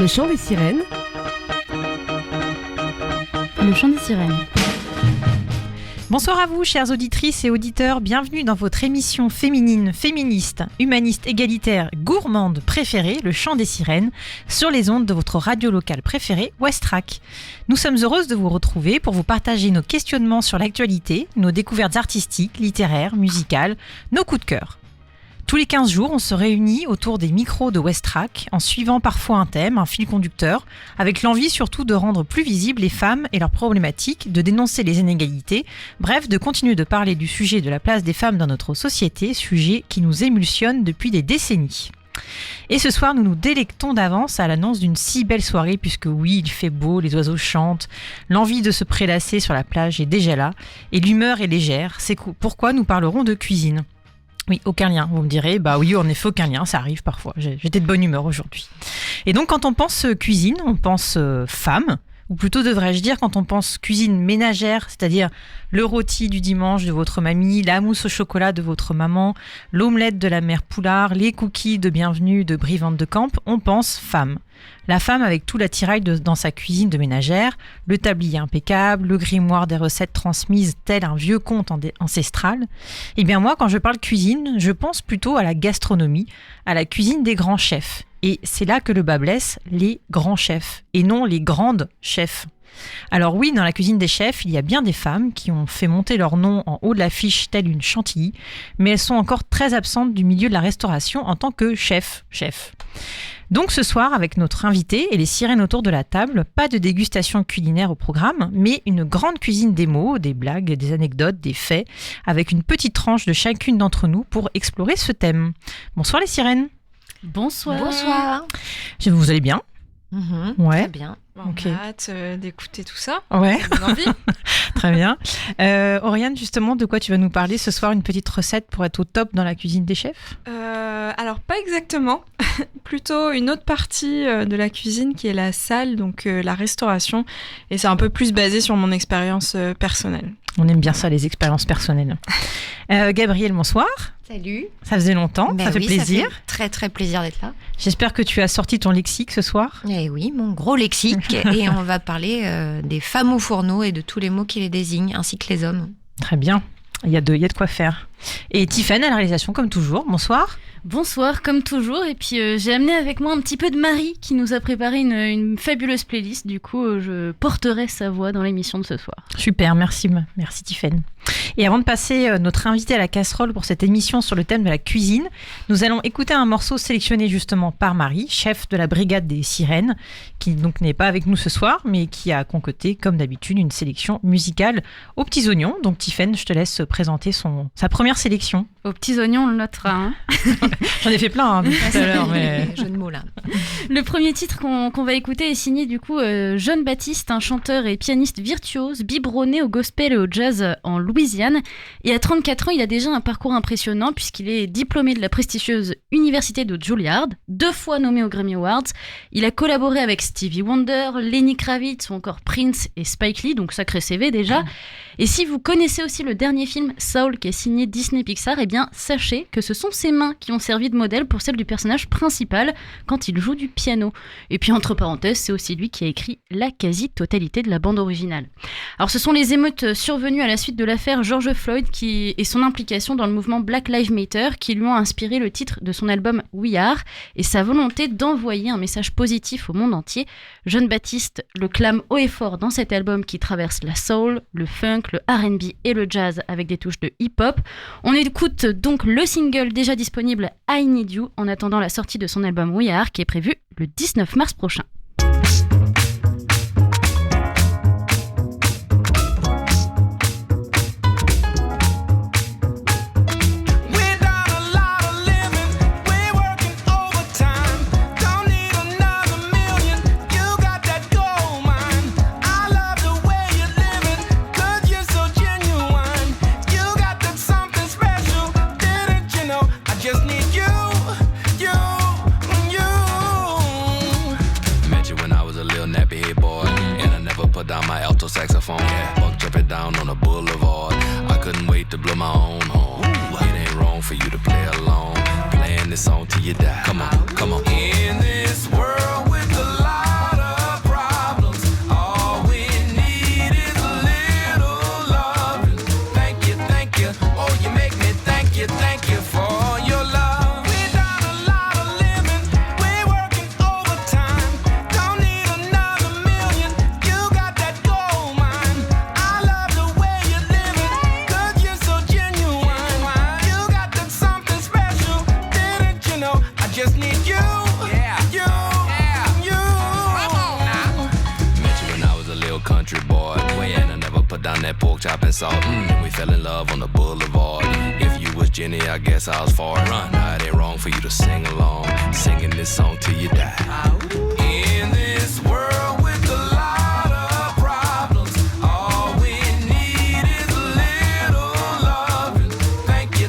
Le chant des sirènes. Le chant des sirènes. Bonsoir à vous, chères auditrices et auditeurs. Bienvenue dans votre émission féminine, féministe, humaniste, égalitaire, gourmande préférée, Le chant des sirènes, sur les ondes de votre radio locale préférée, Westrack. Nous sommes heureuses de vous retrouver pour vous partager nos questionnements sur l'actualité, nos découvertes artistiques, littéraires, musicales, nos coups de cœur. Tous les 15 jours, on se réunit autour des micros de Westrack en suivant parfois un thème, un fil conducteur, avec l'envie surtout de rendre plus visibles les femmes et leurs problématiques, de dénoncer les inégalités, bref, de continuer de parler du sujet de la place des femmes dans notre société, sujet qui nous émulsionne depuis des décennies. Et ce soir, nous nous délectons d'avance à l'annonce d'une si belle soirée, puisque oui, il fait beau, les oiseaux chantent, l'envie de se prélasser sur la plage est déjà là, et l'humeur est légère, c'est pourquoi nous parlerons de cuisine. Oui, aucun lien. Vous me direz, bah oui, en effet, aucun lien, ça arrive parfois. J'étais de bonne humeur aujourd'hui. Et donc, quand on pense cuisine, on pense femme, ou plutôt devrais-je dire, quand on pense cuisine ménagère, c'est-à-dire le rôti du dimanche de votre mamie, la mousse au chocolat de votre maman, l'omelette de la mère Poulard, les cookies de bienvenue de Brie Van de Camp, on pense femme. La femme avec tout l'attirail dans sa cuisine de ménagère, le tablier impeccable, le grimoire des recettes transmises tel un vieux conte ancestral. Eh bien moi, quand je parle cuisine, je pense plutôt à la gastronomie, à la cuisine des grands chefs. Et c'est là que le bas blesse, les grands chefs, et non les grandes chefs. Alors oui, dans la cuisine des chefs, il y a bien des femmes qui ont fait monter leur nom en haut de l'affiche telle une chantilly, mais elles sont encore très absentes du milieu de la restauration en tant que chef. Donc ce soir, avec notre invité et les sirènes autour de la table, pas de dégustation culinaire au programme, mais une grande cuisine des mots, des blagues, des anecdotes, des faits, avec une petite tranche de chacune d'entre nous pour explorer ce thème. Bonsoir les sirènes. Bonsoir. Bonsoir. Vous allez bien ? Ouais. Très bien. On Ok. a hâte d'écouter tout ça. Ouais. Ça donne envie. Très bien. Oriane, justement, de quoi tu vas nous parler ce soir? Une petite recette pour être au top dans la cuisine des chefs? Alors, pas exactement. Plutôt une autre partie de la cuisine qui est la salle, donc la restauration. Et c'est un peu plus basé sur mon expérience personnelle. On aime bien ça, les expériences personnelles. Gabrielle, bonsoir. Salut. Ça faisait longtemps, Ben ça fait oui, plaisir. Ça fait très très plaisir d'être là. J'espère que tu as sorti ton lexique ce soir. Et oui, mon gros lexique. Et on va parler des femmes au fourneau et de tous les mots qui les désignent, ainsi que les hommes. Très bien, il y a de quoi faire. Et Tiffany à la réalisation, comme toujours. Bonsoir. Bonsoir, comme toujours. Et puis j'ai amené avec moi un petit peu de Marie qui nous a préparé une fabuleuse playlist. Du coup, je porterai sa voix dans l'émission de ce soir. Super, merci Tiffany. Et avant de passer notre invité à la casserole pour cette émission sur le thème de la cuisine, nous allons écouter un morceau sélectionné justement par Marie, chef de la brigade des sirènes, qui donc n'est pas avec nous ce soir, mais qui a concocté, comme d'habitude, une sélection musicale aux petits oignons. Donc Tiffany, je te laisse présenter sa première sélection. Aux petits oignons, on le notera. Hein. J'en ai fait plein tout à l'heure, mais... Jeu de mots là. Le premier titre qu'on va écouter est signé du coup John Baptiste, un chanteur et pianiste virtuose, biberonné au gospel et au jazz en Louisiane. Et à 34 ans, il a déjà un parcours impressionnant puisqu'il est diplômé de la prestigieuse université de Juilliard, 2 fois nommé aux Grammy Awards. Il a collaboré avec Stevie Wonder, Lenny Kravitz ou encore Prince et Spike Lee, donc sacré CV déjà. Et si vous connaissez aussi le dernier film Soul qui est signé Disney Pixar, eh bien sachez que ce sont ses mains qui ont servi de modèle pour celle du personnage principal quand il joue du piano. Et puis entre parenthèses, c'est aussi lui qui a écrit la quasi-totalité de la bande originale. Alors ce sont les émeutes survenues à la suite de l'affaire George Floyd et son implication dans le mouvement Black Lives Matter qui lui ont inspiré le titre de son album We Are et sa volonté d'envoyer un message positif au monde entier. John Baptiste le clame haut et fort dans cet album qui traverse la soul, le funk, le R&B et le jazz avec des touches de hip-hop. On écoute donc le single déjà disponible I Need You en attendant la sortie de son album We Are qui est prévu le 19 mars prochain. Saxophone, buck jumping down on the boulevard. I couldn't wait to blow my own horn. It ain't wrong for you to play along, playing this song till you die. Come on, come on. In this world with the light. Country boy, and I never put down that pork chop and salt. Then we fell in love on the boulevard. If you was Jenny, I guess I was far. Now it ain't wrong for you to sing along, singing this song till you die. In this world with a lot of problems, all we need is a little love. Thank you,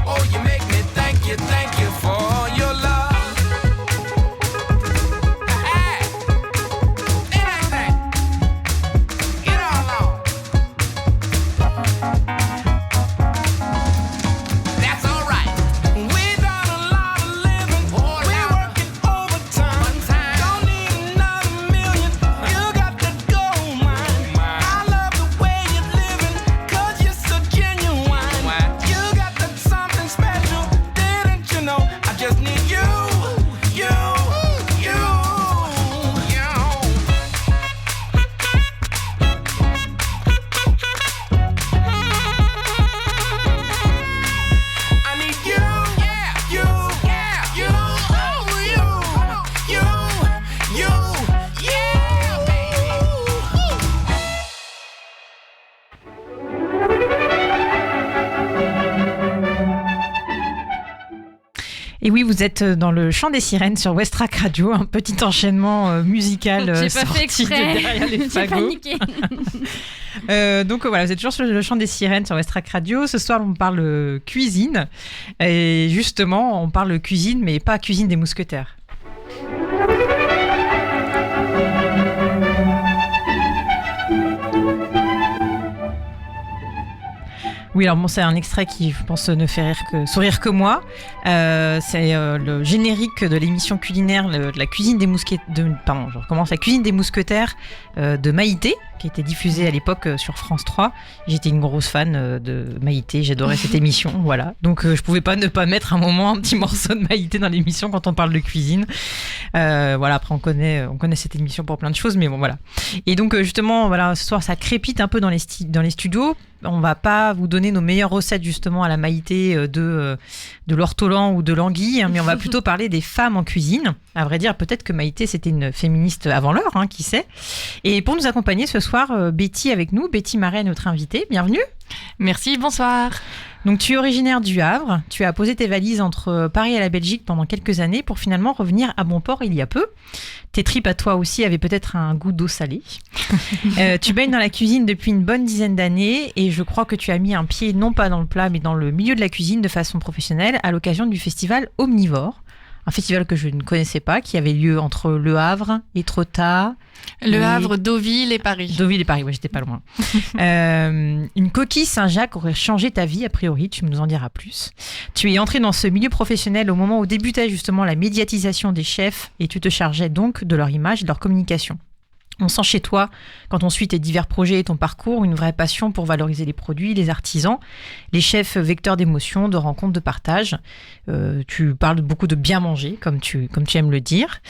oh you make me thank you for your love. Et oui, vous êtes dans le chant des sirènes sur Westrack Radio, un petit enchaînement musical J'ai pas fait sorti de exprès. derrière les J'ai fagots. paniqué. Donc voilà, vous êtes toujours sur le chant des sirènes sur Westrack Radio. Ce soir, on parle cuisine. Et justement, on parle cuisine, mais pas cuisine des mousquetaires. Oui, alors bon, c'est un extrait qui, je pense, ne fait sourire que moi. C'est le générique de l'émission culinaire de la cuisine des mousquetaires. Pardon, je recommence. La cuisine des mousquetaires de Maïté, qui était diffusée à l'époque sur France 3. J'étais une grosse fan de Maïté, j'adorais cette émission, voilà. Donc je pouvais pas ne pas mettre un moment, un petit morceau de Maïté dans l'émission quand on parle de cuisine. Voilà, après on connaît cette émission pour plein de choses, mais bon voilà. Et donc justement, voilà, ce soir ça crépite un peu dans les studios. On va pas vous donner nos meilleures recettes justement à la Maïté de l'ortolan ou de l'anguille, hein, mais on va plutôt parler des femmes en cuisine. À vrai dire, peut-être que Maïté c'était une féministe avant l'heure, hein, qui sait. Et pour nous accompagner ce soir, Betty avec nous. Betty Marais, notre invitée. Bienvenue. Merci, bonsoir. Donc tu es originaire du Havre. Tu as posé tes valises entre Paris et la Belgique pendant quelques années pour finalement revenir à Bonport il y a peu. Tes tripes à toi aussi avaient peut-être un goût d'eau salée. Tu baignes dans la cuisine depuis une bonne dizaine d'années et je crois que tu as mis un pied non pas dans le plat mais dans le milieu de la cuisine de façon professionnelle à l'occasion du festival Omnivore. Un festival que je ne connaissais pas, qui avait lieu entre Le Havre, Étretat... Le Havre, Deauville et Paris. Deauville et Paris, ouais, j'étais pas loin. Une coquille Saint-Jacques aurait changé ta vie, a priori, tu nous en diras plus. Tu es entrée dans ce milieu professionnel au moment où débutait justement la médiatisation des chefs et tu te chargeais donc de leur image et de leur communication. On sent chez toi, quand on suit tes divers projets et ton parcours, une vraie passion pour valoriser les produits, les artisans, les chefs vecteurs d'émotions, de rencontres, de partage. Tu parles beaucoup de bien manger, comme tu aimes le dire.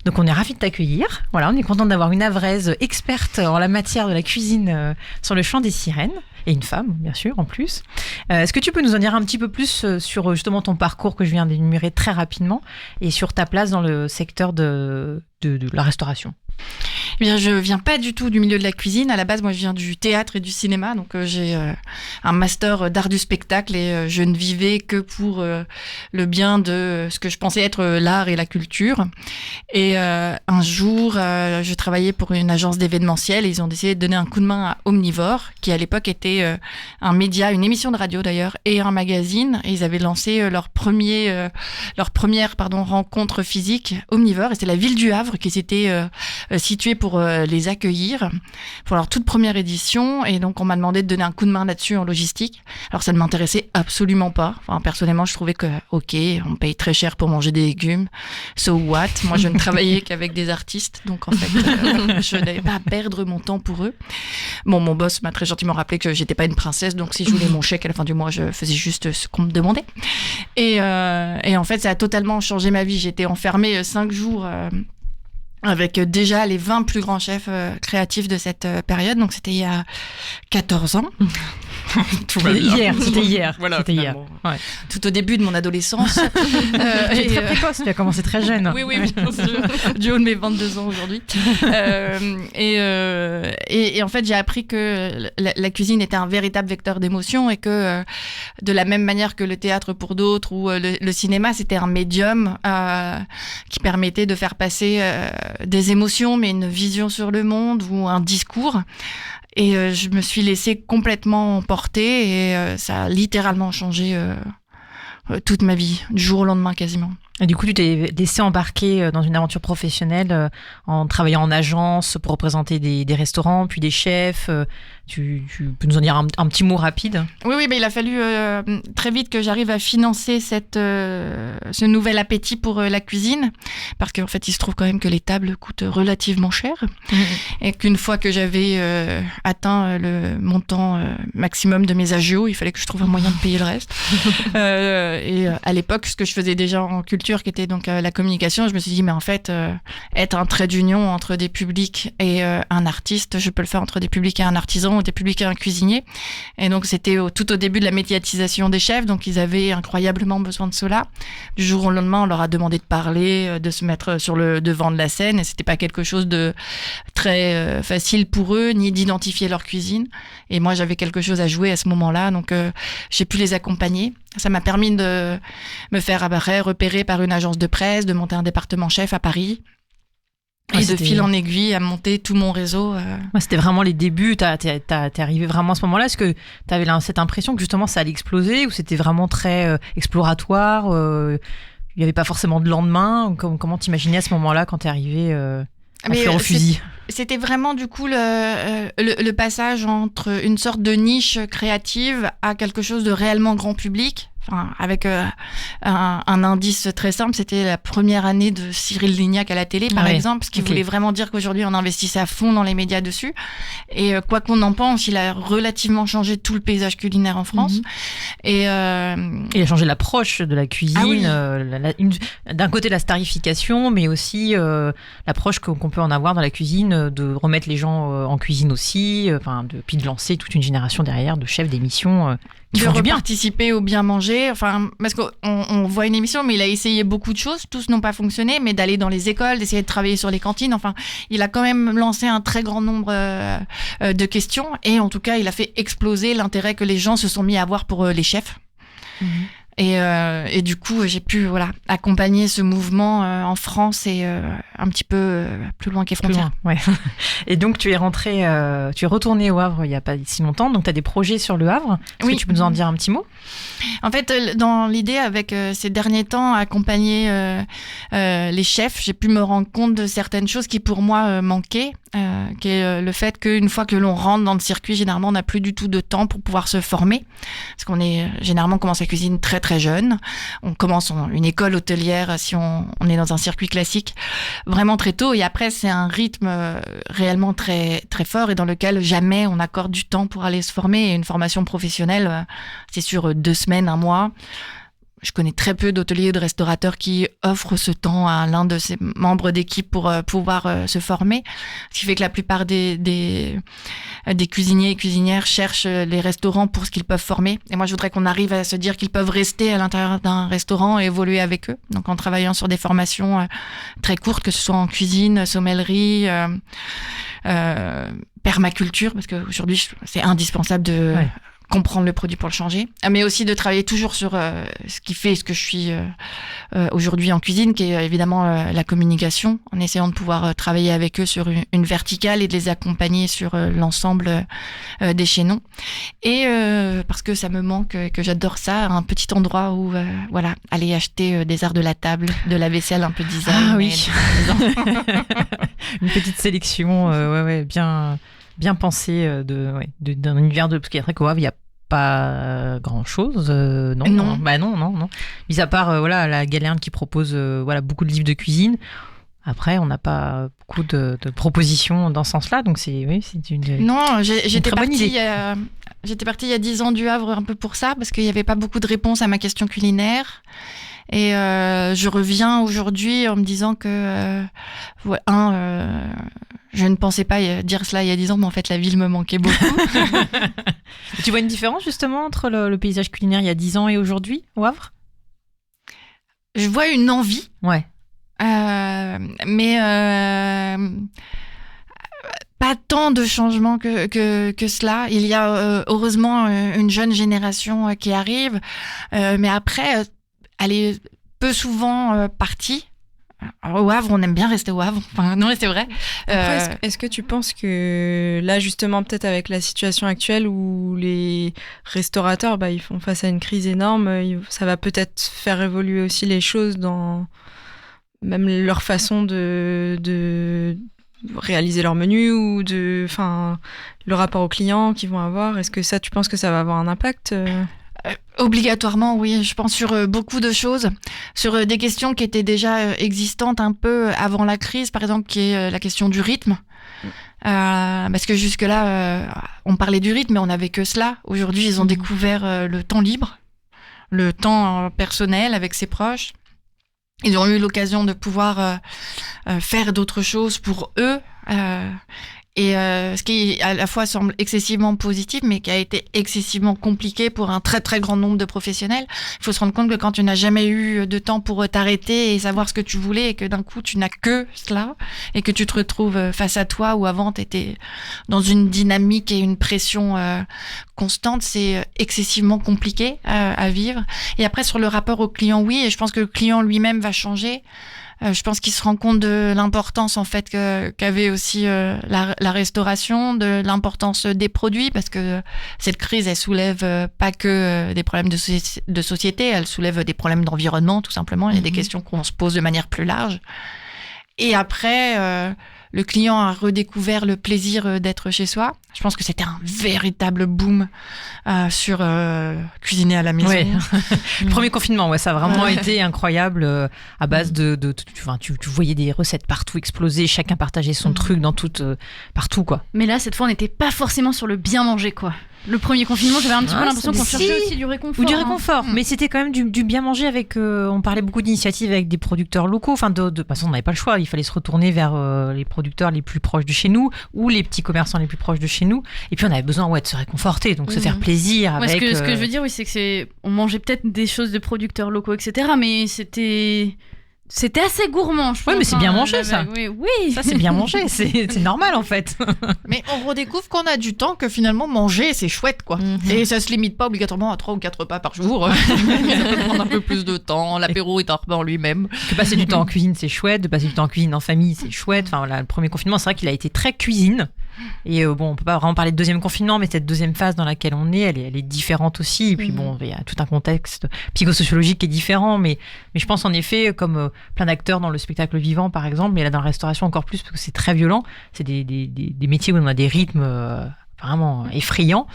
Donc on est ravis de t'accueillir. Voilà, on est content d'avoir une Havraise experte en la matière de la cuisine sur le chant des sirènes. Et une femme, bien sûr, en plus. Est-ce que tu peux nous en dire un petit peu plus sur justement ton parcours que je viens d'énumérer très rapidement et sur ta place dans le secteur de la restauration ? Eh bien, je viens pas du tout du milieu de la cuisine. À la base, moi, je viens du théâtre et du cinéma. Donc, j'ai un master d'art du spectacle et je ne vivais que pour le bien de ce que je pensais être l'art et la culture. Et un jour, je travaillais pour une agence d'événementiel et ils ont décidé de donner un coup de main à Omnivore, qui à l'époque était un média, une émission de radio d'ailleurs, et un magazine. Et ils avaient lancé leur première rencontre physique Omnivore. Et c'est la ville du Havre qui s'était située pour les accueillir pour leur toute première édition. Et donc, on m'a demandé de donner un coup de main là-dessus en logistique. Alors, ça ne m'intéressait absolument pas. Enfin, personnellement, je trouvais que, ok, on paye très cher pour manger des légumes. So what? Moi, je ne travaillais qu'avec des artistes. Donc, en fait, je n'avais pas à perdre mon temps pour eux. Bon, mon boss m'a très gentiment rappelé que j'étais pas une princesse. Donc, si je voulais mon chèque à la fin du mois, je faisais juste ce qu'on me demandait. Et en fait, ça a totalement changé ma vie. J'étais enfermée 5 jours avec déjà les 20 plus grands chefs créatifs de cette période. Donc, c'était il y a 14 ans. Tout va bien. C'était hier. Voilà, c'était hier. finalement. Ouais. Tout au début de mon adolescence. Tu es très précoce, tu as commencé très jeune. Oui, bien sûr. Du haut de mes 22 ans aujourd'hui. Et en fait, j'ai appris que la cuisine était un véritable vecteur d'émotion et que de la même manière que le théâtre pour d'autres ou le cinéma, c'était un médium qui permettait de faire passer des émotions, mais une vision sur le monde ou un discours. Et je me suis laissée complètement emporter et ça a littéralement changé toute ma vie, du jour au lendemain quasiment. Et du coup, tu t'es laissé embarquer dans une aventure professionnelle en travaillant en agence pour représenter des restaurants, puis des chefs. Tu peux nous en dire un petit mot rapide? Oui, mais il a fallu très vite que j'arrive à financer ce nouvel appétit pour la cuisine, parce qu'en fait, il se trouve quand même que les tables coûtent relativement cher, et qu'une fois que j'avais atteint le montant maximum de mes agios, il fallait que je trouve un moyen de payer le reste. Et à l'époque, ce que je faisais déjà en culture, qui était donc la communication, je me suis dit, mais en fait, être un trait d'union entre des publics et un artiste, je peux le faire entre des publics et un artisan, ou des publics et un cuisinier. Et donc, c'était tout au début de la médiatisation des chefs, donc ils avaient incroyablement besoin de cela. Du jour au lendemain, on leur a demandé de parler, de se mettre sur le devant de la scène, et c'était pas quelque chose de très facile pour eux, ni d'identifier leur cuisine. Et moi, j'avais quelque chose à jouer à ce moment-là, donc j'ai pu les accompagner. Ça m'a permis de me faire après repérer par une agence de presse, de monter un département chef à Paris. Et de fil en aiguille à monter tout mon réseau. C'était vraiment les débuts. T'es arrivé vraiment à ce moment-là. Est-ce que t'avais cette impression que justement ça allait exploser, ou c'était vraiment très exploratoire? Il n'y avait pas forcément de lendemain? Comment t'imaginais à ce moment-là quand t'es arrivé à fleur au fusil? C'était vraiment du coup le passage entre une sorte de niche créative à quelque chose de réellement grand public. Enfin, avec un indice très simple, c'était la première année de Cyril Lignac à la télé, par exemple, ce qui voulait vraiment dire qu'aujourd'hui on investissait à fond dans les médias dessus. Et quoi qu'on en pense, il a relativement changé tout le paysage culinaire en France. Et il a changé l'approche de la cuisine. D'un côté la starification, mais aussi l'approche qu'on peut en avoir dans la cuisine, de remettre les gens en cuisine aussi, puis de lancer toute une génération derrière de chefs d'émissions qui font du bien. Participer au bien manger, parce qu'on voit une émission, mais il a essayé beaucoup de choses, tous n'ont pas fonctionné, mais d'aller dans les écoles, d'essayer de travailler sur les cantines, il a quand même lancé un très grand nombre de questions, et en tout cas, il a fait exploser l'intérêt que les gens se sont mis à avoir pour les chefs. Et du coup, j'ai pu accompagner ce mouvement en France et un petit peu plus loin que les frontières. Ouais. Et donc, tu es retournée au Havre il n'y a pas si longtemps. Donc, tu as des projets sur le Havre. Est-ce que tu peux nous en dire un petit mot? En fait, dans l'idée, avec ces derniers temps, accompagner les chefs, j'ai pu me rendre compte de certaines choses qui, pour moi, manquaient. Qui est le fait qu'une fois que l'on rentre dans le circuit, généralement, on n'a plus du tout de temps pour pouvoir se former. Parce qu'on généralement, on commence la cuisine très, très jeune. On commence une école hôtelière si on est dans un circuit classique vraiment très tôt. Et après, c'est un rythme réellement très, très fort et dans lequel jamais on accorde du temps pour aller se former. Et une formation professionnelle, c'est sur 2 semaines, 1 mois. Je connais très peu d'hôteliers et de restaurateurs qui offrent ce temps à l'un de ses membres d'équipe pour pouvoir se former. Ce qui fait que la plupart des cuisiniers et cuisinières cherchent les restaurants pour ce qu'ils peuvent former. Et moi, je voudrais qu'on arrive à se dire qu'ils peuvent rester à l'intérieur d'un restaurant et évoluer avec eux. Donc, en travaillant sur des formations très courtes, que ce soit en cuisine, sommellerie, permaculture, parce qu'aujourd'hui, c'est indispensable de... comprendre le produit pour le changer, mais aussi de travailler toujours sur ce qui fait ce que je suis aujourd'hui en cuisine, qui est évidemment la communication, en essayant de pouvoir travailler avec eux sur une verticale et de les accompagner sur l'ensemble des chaînons. Et parce que ça me manque, que j'adore ça, un petit endroit où aller acheter des arts de la table, de la vaisselle un peu design. Ah oui. Une petite sélection, bien pensée d'un univers parce qu'il y a très qu'au Havre, il y a pas grand chose, non. Bah non. Mis à part la Galerne qui propose beaucoup de livres de cuisine. Après, on n'a pas beaucoup de propositions dans ce sens-là, donc c'est une. Non, j'étais partie il y a 10 ans du Havre un peu pour ça, parce qu'il n'y avait pas beaucoup de réponses à ma question culinaire. Et je reviens aujourd'hui en me disant que je ne pensais pas dire cela il y a 10 ans, mais en fait la ville me manquait beaucoup. Tu vois une différence justement entre le paysage culinaire il y a 10 ans et aujourd'hui au Havre ? Je vois une envie. Ouais. Mais pas tant de changements que cela. Il y a heureusement une jeune génération qui arrive, mais après, elle est peu souvent partie. Alors, au Havre, on aime bien rester au Havre. Enfin, non, mais c'est vrai. Après, est-ce que tu penses que là, justement, peut-être avec la situation actuelle où les restaurateurs, ils font face à une crise énorme, ça va peut-être faire évoluer aussi les choses dans même leur façon de réaliser leur menu ou le rapport aux clients qu'ils vont avoir. Est-ce que ça, tu penses que ça va avoir un impact Obligatoirement, oui. Je pense sur beaucoup de choses, sur des questions qui étaient déjà existantes un peu avant la crise, par exemple, qui est la question du rythme. Parce que jusque-là, on parlait du rythme, mais on n'avait que cela. Aujourd'hui, ils ont découvert le temps libre, le temps personnel avec ses proches. Ils ont eu l'occasion de pouvoir faire d'autres choses pour eux. Et ce qui à la fois semble excessivement positif, mais qui a été excessivement compliqué pour un très très grand nombre de professionnels. Il faut se rendre compte que quand tu n'as jamais eu de temps pour t'arrêter et savoir ce que tu voulais, et que d'un coup tu n'as que cela, et que tu te retrouves face à toi, où avant tu étais dans une dynamique et une pression constante, c'est excessivement compliqué à vivre. Et après, sur le rapport au client, oui, et je pense que le client lui-même va changer. Je pense qu'il se rend compte de l'importance en fait qu'avait aussi la restauration, de l'importance des produits, parce que cette crise, elle soulève pas que des problèmes de société, elle soulève des problèmes d'environnement tout simplement. Il y a des questions qu'on se pose de manière plus large. Et après, le client a redécouvert le plaisir d'être chez soi. Je pense que c'était un véritable boom sur cuisiner à la maison. Ouais. Le premier confinement, ça a vraiment été incroyable à base tu voyais des recettes partout exploser, chacun partageait son truc partout, quoi. Mais là, cette fois, on n'était pas forcément sur le bien manger, quoi. Le premier confinement, j'avais un petit peu l'impression qu'on cherchait aussi du réconfort. Ou du réconfort, mais c'était quand même du bien manger avec. On parlait beaucoup d'initiatives avec des producteurs locaux. Enfin, de toute façon, on n'avait pas le choix. Il fallait se retourner vers les producteurs les plus proches de chez nous ou les petits commerçants les plus proches de chez nous. Et puis, on avait besoin de se réconforter, donc se faire plaisir avec. Ce que je veux dire, oui, c'est que on mangeait peut-être des choses de producteurs locaux, etc. Mais c'était assez gourmand, je pense. Oui, mais c'est bien mangé, ça. Oui. Ça, c'est bien mangé. C'est normal, en fait. Mais on redécouvre qu'on a du temps, que finalement, manger, c'est chouette, quoi. Et ça se limite pas obligatoirement à 3 ou 4 repas par jour. Ça peut prendre un peu plus de temps. L'apéro est un repas en lui-même. Que passer du temps en cuisine, c'est chouette. De passer du temps en cuisine en famille, c'est chouette. Enfin, le premier confinement, c'est vrai qu'il a été très cuisine. Et on peut pas vraiment parler de deuxième confinement, mais cette deuxième phase dans laquelle on est, elle est différente aussi. Et puis il y a tout un contexte psychosociologique qui est différent. Mais je pense en effet, comme plein d'acteurs dans le spectacle vivant, par exemple, mais là dans la restauration encore plus, parce que c'est très violent. C'est des métiers où on a des rythmes vraiment effrayants.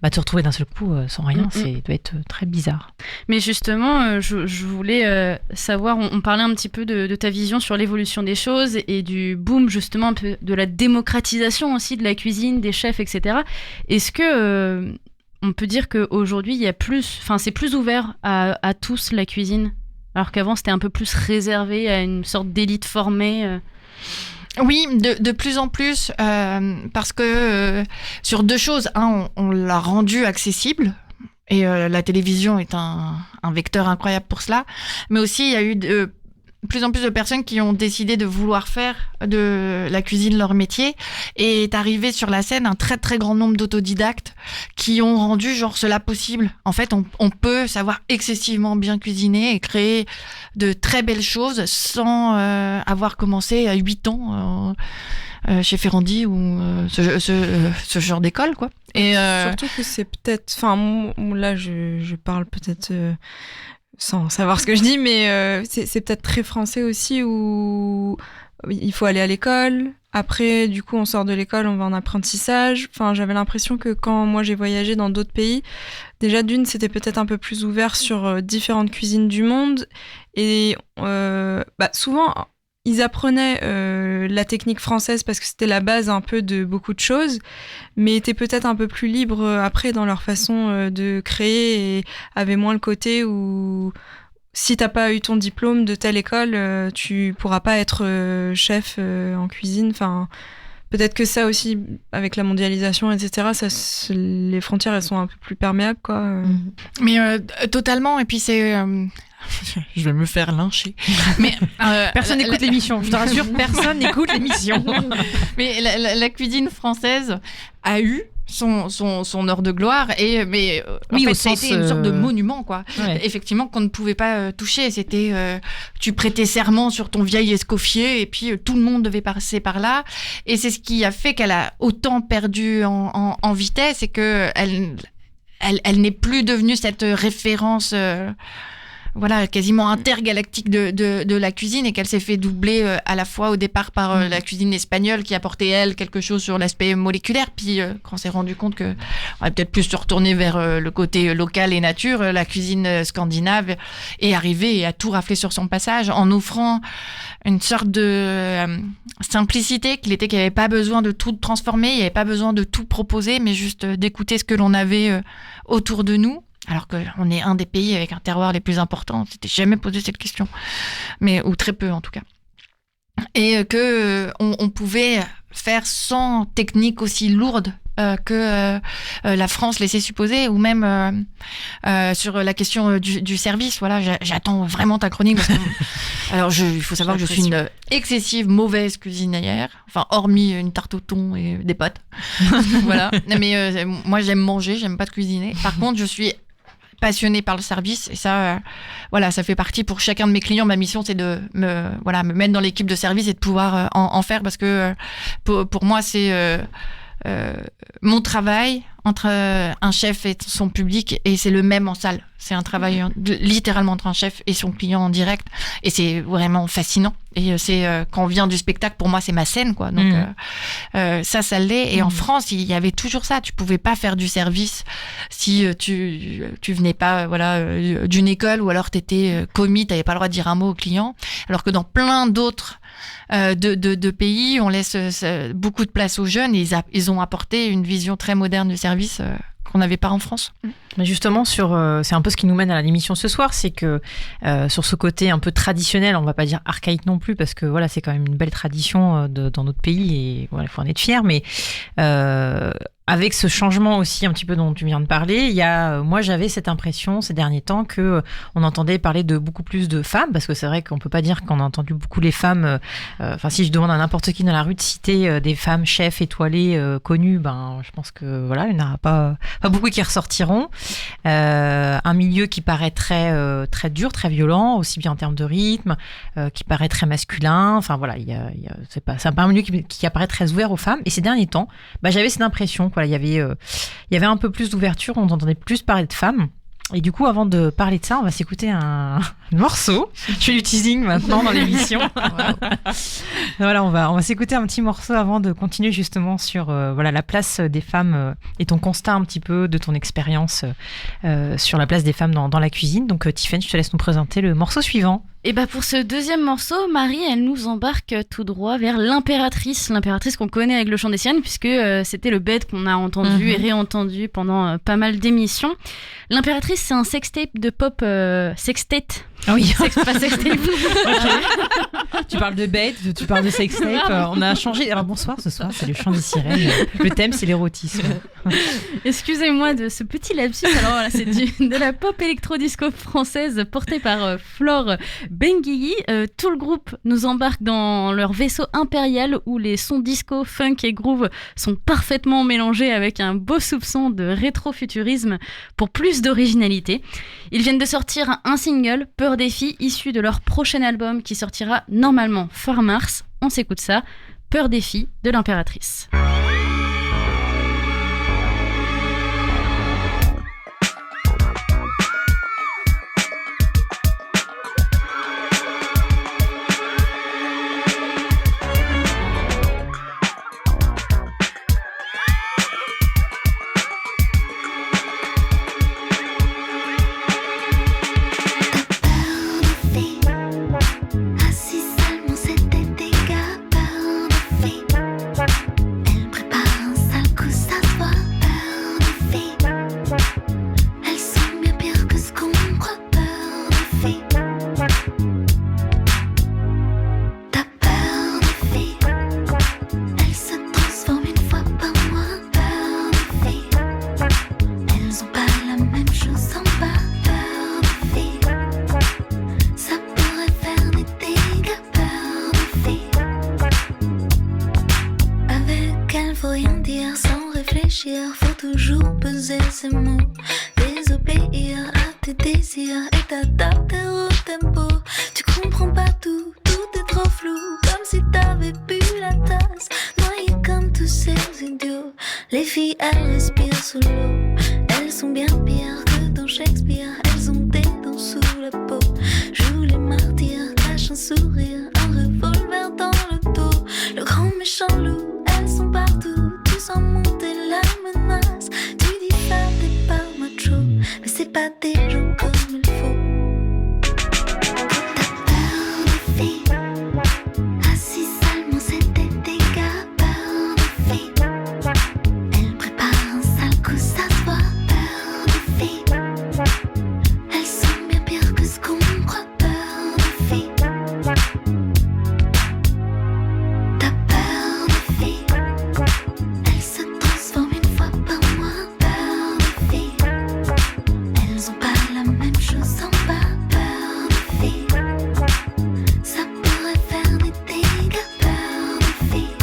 Te retrouver d'un seul coup sans rien, ça doit être très bizarre. Mais justement, je voulais savoir, on parlait un petit peu de ta vision sur l'évolution des choses et du boom justement un peu de la démocratisation aussi de la cuisine, des chefs, etc. Est-ce que on peut dire qu'aujourd'hui il y a c'est plus ouvert à tous la cuisine, alors qu'avant c'était un peu plus réservé à une sorte d'élite formée Oui, de plus en plus, parce que sur deux choses. On l'a rendu accessible, et la télévision est un vecteur incroyable pour cela. Mais aussi, il y a eu de plus en plus de personnes qui ont décidé de vouloir faire de la cuisine leur métier, et est arrivé sur la scène un très très grand nombre d'autodidactes qui ont rendu cela possible. En fait, on peut savoir excessivement bien cuisiner et créer de très belles choses sans avoir commencé à 8 ans chez Ferrandi ou ce genre d'école, quoi. Et surtout que c'est peut-être, là je parle peut-être sans savoir ce que je dis, mais c'est peut-être très français aussi, où il faut aller à l'école. Après, du coup, on sort de l'école, on va en apprentissage. J'avais l'impression que quand moi j'ai voyagé dans d'autres pays, déjà c'était peut-être un peu plus ouvert sur différentes cuisines du monde. Et souvent, ils apprenaient la technique française parce que c'était la base un peu de beaucoup de choses, mais étaient peut-être un peu plus libres après dans leur façon de créer, et avaient moins le côté où si t'as pas eu ton diplôme de telle école, tu pourras pas être chef en cuisine. Enfin, peut-être que ça aussi, avec la mondialisation, etc., les frontières, elles sont un peu plus perméables, quoi. Mais totalement. Et puis c'est... je vais me faire lyncher. Mais, Personne n'écoute l'émission, je te rassure, personne n'écoute l'émission. Mais la cuisine française a eu son heure de gloire mais Oui, en fait, au ça a sens, été une sorte de monument, quoi. Ouais. Effectivement, qu'on ne pouvait pas toucher. C'était tu prêtais serment sur ton vieil escoffier et puis tout le monde devait passer par là, et c'est ce qui a fait qu'elle a autant perdu en vitesse, et que elle n'est plus devenue cette référence voilà, quasiment intergalactique de la cuisine, et qu'elle s'est fait doubler à la fois au départ par la cuisine espagnole, qui apportait, elle, quelque chose sur l'aspect moléculaire. Puis quand on s'est rendu compte qu'on aurait peut-être plus se retourner vers le côté local et nature, la cuisine scandinave est arrivée et a tout raflé sur son passage, en offrant une sorte de simplicité qu'il n'y avait pas besoin de tout transformer, il n'y avait pas besoin de tout proposer, mais juste d'écouter ce que l'on avait autour de nous. Alors qu'on est un des pays avec un terroir les plus importants, on ne s'était jamais posé cette question, ou très peu en tout cas. Et qu'on pouvait faire sans technique aussi lourde que la France laissait supposer, ou même sur la question du service. Voilà, j'attends vraiment ta chronique, parce que alors il faut savoir que je suis une excessive mauvaise cuisinière, enfin hormis une tarte au thon et des pâtes. Voilà, mais moi j'aime manger, j'aime pas cuisiner. Par contre, je suis passionnée par le service, et ça voilà, ça fait partie pour chacun de mes clients. Ma mission, c'est de me mettre dans l'équipe de service et de pouvoir en faire, parce que pour moi, c'est mon travail entre un chef et son public, et c'est le même en salle. C'est un travail littéralement entre un chef et son client en direct, et c'est vraiment fascinant. Et c'est quand on vient du spectacle, pour moi, c'est ma scène, quoi. Donc ça l'est. Et en France, il y avait toujours ça. Tu pouvais pas faire du service si tu venais pas d'une école, ou alors t'étais commis, t'avais pas le droit de dire un mot au client. Alors que dans plein d'autres de pays, on laisse beaucoup de place aux jeunes, et ils ont apporté une vision très moderne du service qu'on n'avait pas en France. Mais justement, c'est un peu ce qui nous mène à l'émission ce soir, c'est que sur ce côté un peu traditionnel, on ne va pas dire archaïque non plus, parce que voilà, c'est quand même une belle tradition dans notre pays, et voilà, il faut en être fier, mais avec ce changement aussi un petit peu dont tu viens de parler, moi j'avais cette impression ces derniers temps que on entendait parler de beaucoup plus de femmes, parce que c'est vrai qu'on peut pas dire qu'on a entendu beaucoup les femmes. Enfin, si je demande à n'importe qui dans la rue de citer des femmes chefs étoilées connues, je pense que voilà, il n'y en aura pas beaucoup qui ressortiront. Un milieu qui paraît très très dur, très violent, aussi bien en termes de rythme, qui paraît très masculin. Enfin voilà, c'est pas un milieu qui apparaît très ouvert aux femmes. Et ces derniers temps, j'avais cette impression. Voilà, il y avait un peu plus d'ouverture, on entendait plus parler de femmes. Et du coup, avant de parler de ça, on va s'écouter un morceau. Je fais du teasing maintenant dans l'émission. Voilà, on va s'écouter un petit morceau avant de continuer justement sur la place des femmes et ton constat un petit peu de ton expérience sur la place des femmes dans la cuisine. Donc Tiffaine, je te laisse nous présenter le morceau suivant. Et pour ce deuxième morceau, Marie, elle nous embarque tout droit vers l'impératrice qu'on connaît avec le chant des sirènes, puisque c'était le bed qu'on a entendu et réentendu pendant pas mal d'émissions. L'impératrice, c'est un sextape de pop sextate. Ah oui, pas sextape. Tu parles de bed, tu parles de sextape. On a changé. Alors bonsoir, ce soir, c'est le chant des sirènes. Le thème, c'est l'érotisme. Excusez-moi de ce petit lapsus. Alors voilà, c'est de la pop électro-disco française portée par Flore Benguigui. Tout le groupe nous embarque dans leur vaisseau impérial où les sons disco, funk et groove sont parfaitement mélangés avec un beau soupçon de rétro-futurisme pour plus d'originalité. Ils viennent de sortir un single, Peur des filles, issu de leur prochain album qui sortira normalement fin mars. On s'écoute ça, Peur des filles de l'impératrice. Assis seulement, c'était des gars, peur de filles. Elle réfléchir, faut toujours peser ses mots. Désobéir à tes désirs et t'adapter au tempo. Tu comprends pas tout, tout est trop flou. Comme si t'avais bu la tasse, noyé comme tous ces idiots. Les filles, elles respirent sous l'eau. Elles sont bien pires que dans Shakespeare. Elles ont des dents sous la peau. Jouent les martyrs, cachent un sourire, un revolver dans le dos. Le grand méchant loup, elles sont partout. Tu sens monter la menace. Tu dis femme, t'es pas macho, mais c'est pas des gens comme il faut. T'as peur des filles, assis seulement c'est des dégâts. Peur des filles, elles préparent un sale coup, ça se voit. Peur des filles, elles sont bien pires que ce qu'on croit. Peur des filles, t'as peur des filles, elles se transforment une fois par mois. Peur des filles, elles ont pas la même chose en bas. Peur des filles, ça pourrait faire des dégâts. Peur des filles.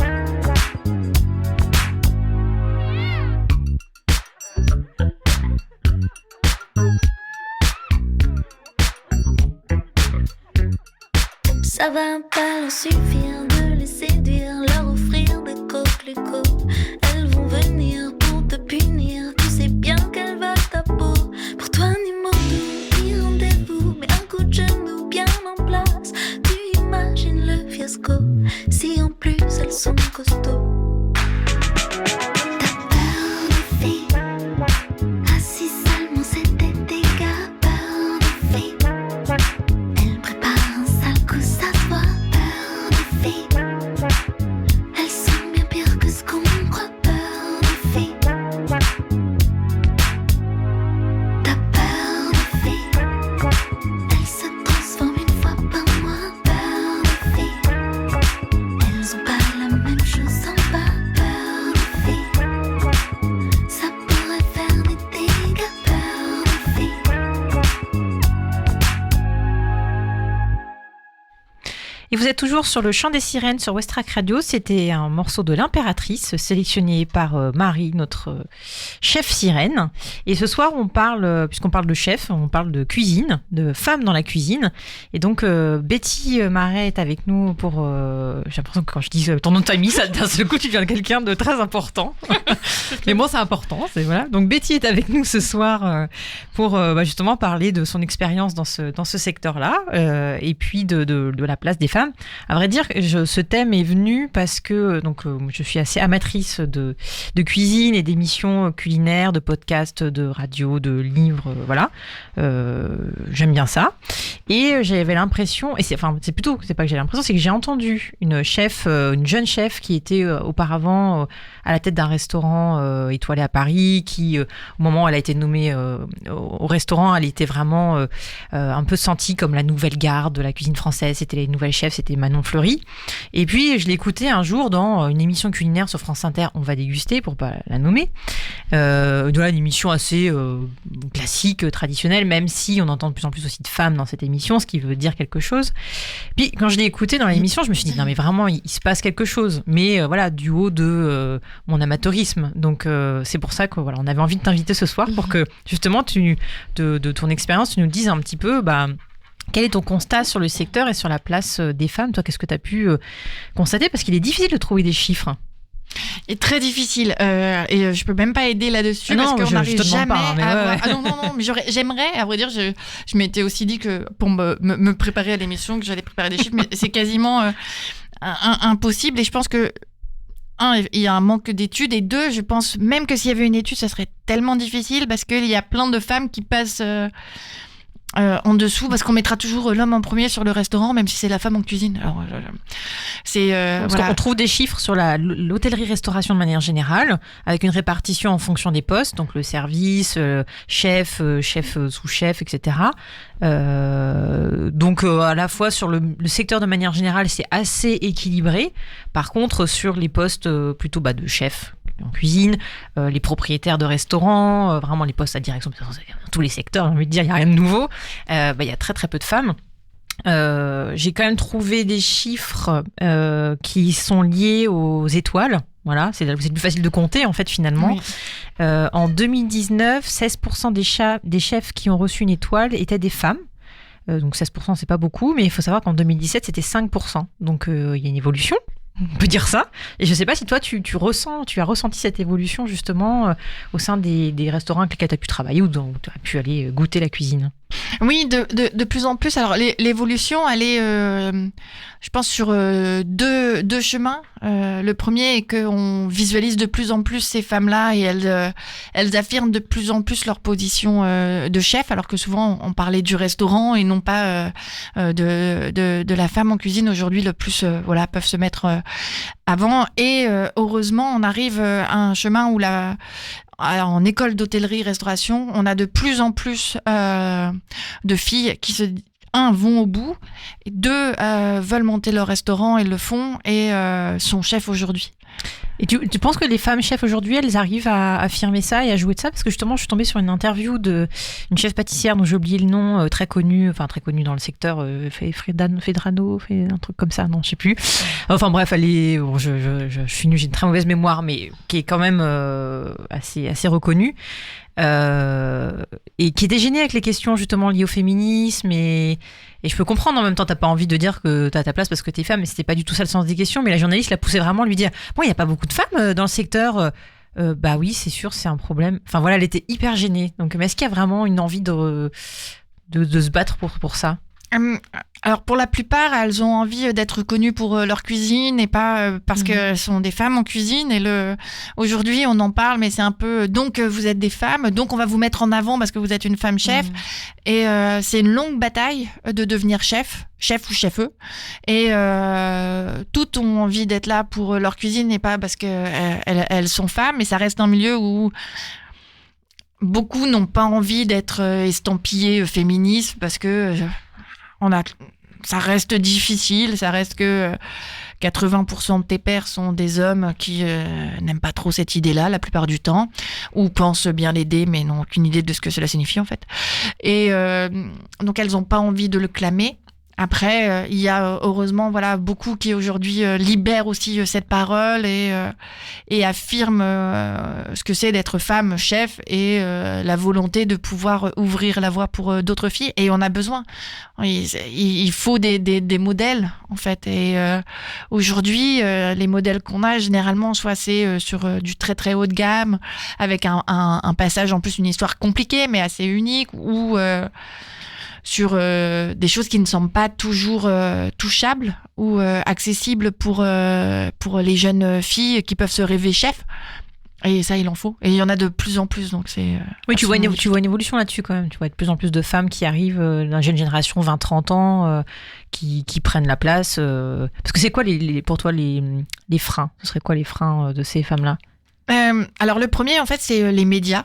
Ça va pas leur suffire de les séduire, leur offrir des coquelicots. Elles vont venir pour te punir, tu sais bien qu'elles veulent ta peau. Pour toi ni mot doux, ni rendez-vous, mais un coup de genou bien en place. Tu imagines le fiasco, si en plus elles sont costauds. T'as peur des filles, assis seulement c'est des dégâts. Peur des filles, elles préparent un sale coup, ça se voit. Peur des filles, elles sont bien pires que ce qu'on croit. Peur des filles, t'as peur des filles, elles se transforment une fois par mois. Peur des filles, elles ont pas la même chose en bas. Peur des filles, ça pourrait faire des dégâts. Peur des filles. Et vous êtes toujours sur le chant des sirènes sur Westrack Radio. C'était un morceau de l'Impératrice sélectionné par Marie, notre chef sirène. Et ce soir, on parle, puisqu'on parle de chef, on parle de cuisine, de femmes dans la cuisine. Et donc, Betty Marais est avec nous pour... j'ai l'impression que quand je dis ton nom de famille, ça, d'un seul coup, tu deviens quelqu'un de très important. Mais bon, c'est important. Voilà. Donc, Betty est avec nous ce soir pour justement parler de son expérience dans ce secteur-là et puis de la place des femmes. À vrai dire, ce thème est venu parce que je suis assez amatrice de cuisine et d'émissions culinaires, de podcasts, de radio, de livres, voilà. J'aime bien ça. Et j'avais l'impression, c'est pas que j'ai l'impression, c'est que j'ai entendu une jeune chef qui était auparavant à la tête d'un restaurant étoilé à Paris, qui au moment où elle a été nommée au restaurant, elle était vraiment un peu sentie comme la nouvelle garde de la cuisine française. C'était les nouvelles chefs, c'était Manon Fleury. Et puis je l'ai écoutée un jour dans une émission culinaire sur France Inter, On va déguster pour pas la nommer. Une émission assez classique, traditionnelle, même si on entend de plus en plus aussi de femmes dans cette émission, ce qui veut dire quelque chose. Puis quand je l'ai écoutée dans l'émission, je me suis dit non mais vraiment il se passe quelque chose, mais du haut de mon amateurisme. Donc c'est pour ça que on avait envie de t'inviter ce soir pour que justement de ton expérience tu nous dises un petit peu quel est ton constat sur le secteur et sur la place des femmes. Toi, qu'est-ce que tu as pu constater, parce qu'il est difficile de trouver des chiffres. Et très difficile, et je peux même pas aider là-dessus parce qu'on n'arrive jamais à avoir... Ah non, mais j'aimerais, à vrai dire, je m'étais aussi dit que pour me préparer à l'émission, que j'allais préparer des chiffres, mais c'est quasiment impossible, et je pense que il y a un manque d'études, et deux, je pense même que s'il y avait une étude, ça serait tellement difficile parce qu'il y a plein de femmes qui passent en dessous, parce qu'on mettra toujours l'homme en premier sur le restaurant, même si c'est la femme en cuisine. Alors, on trouve des chiffres sur l'hôtellerie-restauration de manière générale, avec une répartition en fonction des postes, donc le service, chef, sous-chef, etc. À la fois sur le secteur de manière générale, c'est assez équilibré. Par contre, sur les postes plutôt de chef en cuisine, les propriétaires de restaurants, vraiment les postes à direction, dans tous les secteurs, j'ai envie de dire, il n'y a rien de nouveau. Il y a très très peu de femmes. J'ai quand même trouvé des chiffres qui sont liés aux étoiles. Voilà, c'est plus facile de compter en fait finalement. Oui. En 2019, 16% des chefs qui ont reçu une étoile étaient des femmes. Donc 16%, c'est pas beaucoup, mais il faut savoir qu'en 2017, c'était 5%. Donc il y a une évolution, on peut dire ça. Et je sais pas si toi, tu as ressenti cette évolution justement au sein des restaurants avec lesquels tu as pu travailler ou dont tu as pu aller goûter la cuisine. Oui, de plus en plus. Alors, l'évolution, elle est, je pense, sur deux chemins. Le premier est qu'on visualise de plus en plus ces femmes-là et elles affirment de plus en plus leur position de chef, alors que souvent, on parlait du restaurant et non pas de la femme en cuisine. Aujourd'hui, le plus, peuvent se mettre avant. Et heureusement, on arrive à un chemin où en école d'hôtellerie-restauration, on a de plus en plus de filles qui vont au bout, et 2 veulent monter leur restaurant et le font et sont chefs aujourd'hui. Et tu penses que les femmes chefs aujourd'hui, elles arrivent à affirmer ça et à jouer de ça? Parce que justement, je suis tombée sur une interview d'une chef pâtissière dont j'ai oublié le nom, très connue dans le secteur, Fedrano, un truc comme ça, non, je sais plus. Enfin bref, elle est, je suis nulle, j'ai une très mauvaise mémoire, mais qui est quand même assez reconnue. Et qui était gênée avec les questions justement liées au féminisme et je peux comprendre en même temps, t'as pas envie de dire que t'as ta place parce que t'es femme, mais c'était pas du tout ça le sens des questions. Mais la journaliste l'a poussée vraiment à lui dire bon, il y a pas beaucoup de femmes dans le secteur. Bah oui, c'est sûr, c'est un problème. Enfin voilà, elle était hyper gênée. Donc, mais est-ce qu'il y a vraiment une envie de se battre pour ça? Alors pour la plupart, elles ont envie d'être connues pour leur cuisine et pas parce qu'elles sont des femmes en cuisine. Et aujourd'hui, on en parle, mais c'est un peu donc vous êtes des femmes, donc on va vous mettre en avant parce que vous êtes une femme chef. Et c'est une longue bataille de devenir chef ou chefeux. Et toutes ont envie d'être là pour leur cuisine et pas parce que elles sont femmes. Et ça reste un milieu où beaucoup n'ont pas envie d'être estampillés féministes parce que ça reste difficile, ça reste que 80% de tes pairs sont des hommes qui n'aiment pas trop cette idée-là la plupart du temps, ou pensent bien l'aider mais n'ont aucune idée de ce que cela signifie en fait. Et donc elles n'ont pas envie de le clamer. Après, il y a heureusement beaucoup qui aujourd'hui libèrent aussi cette parole et affirment ce que c'est d'être femme chef et la volonté de pouvoir ouvrir la voie pour d'autres filles. Et on a besoin. Il faut des modèles en fait. Et aujourd'hui, les modèles qu'on a généralement, soit c'est sur du très très haut de gamme, avec un passage en plus une histoire compliquée mais assez unique, ou sur des choses qui ne sont pas toujours touchables ou accessibles pour les jeunes filles qui peuvent se rêver chef. Et ça, il en faut. Et il y en a de plus en plus. Donc c'est oui, tu vois une évolution là-dessus quand même. Tu vois de plus en plus de femmes qui arrivent dans la jeune génération, 20-30 ans, qui prennent la place. Parce que c'est quoi pour toi les freins? Ce serait quoi les freins de ces femmes-là? Alors le premier, en fait, c'est les médias.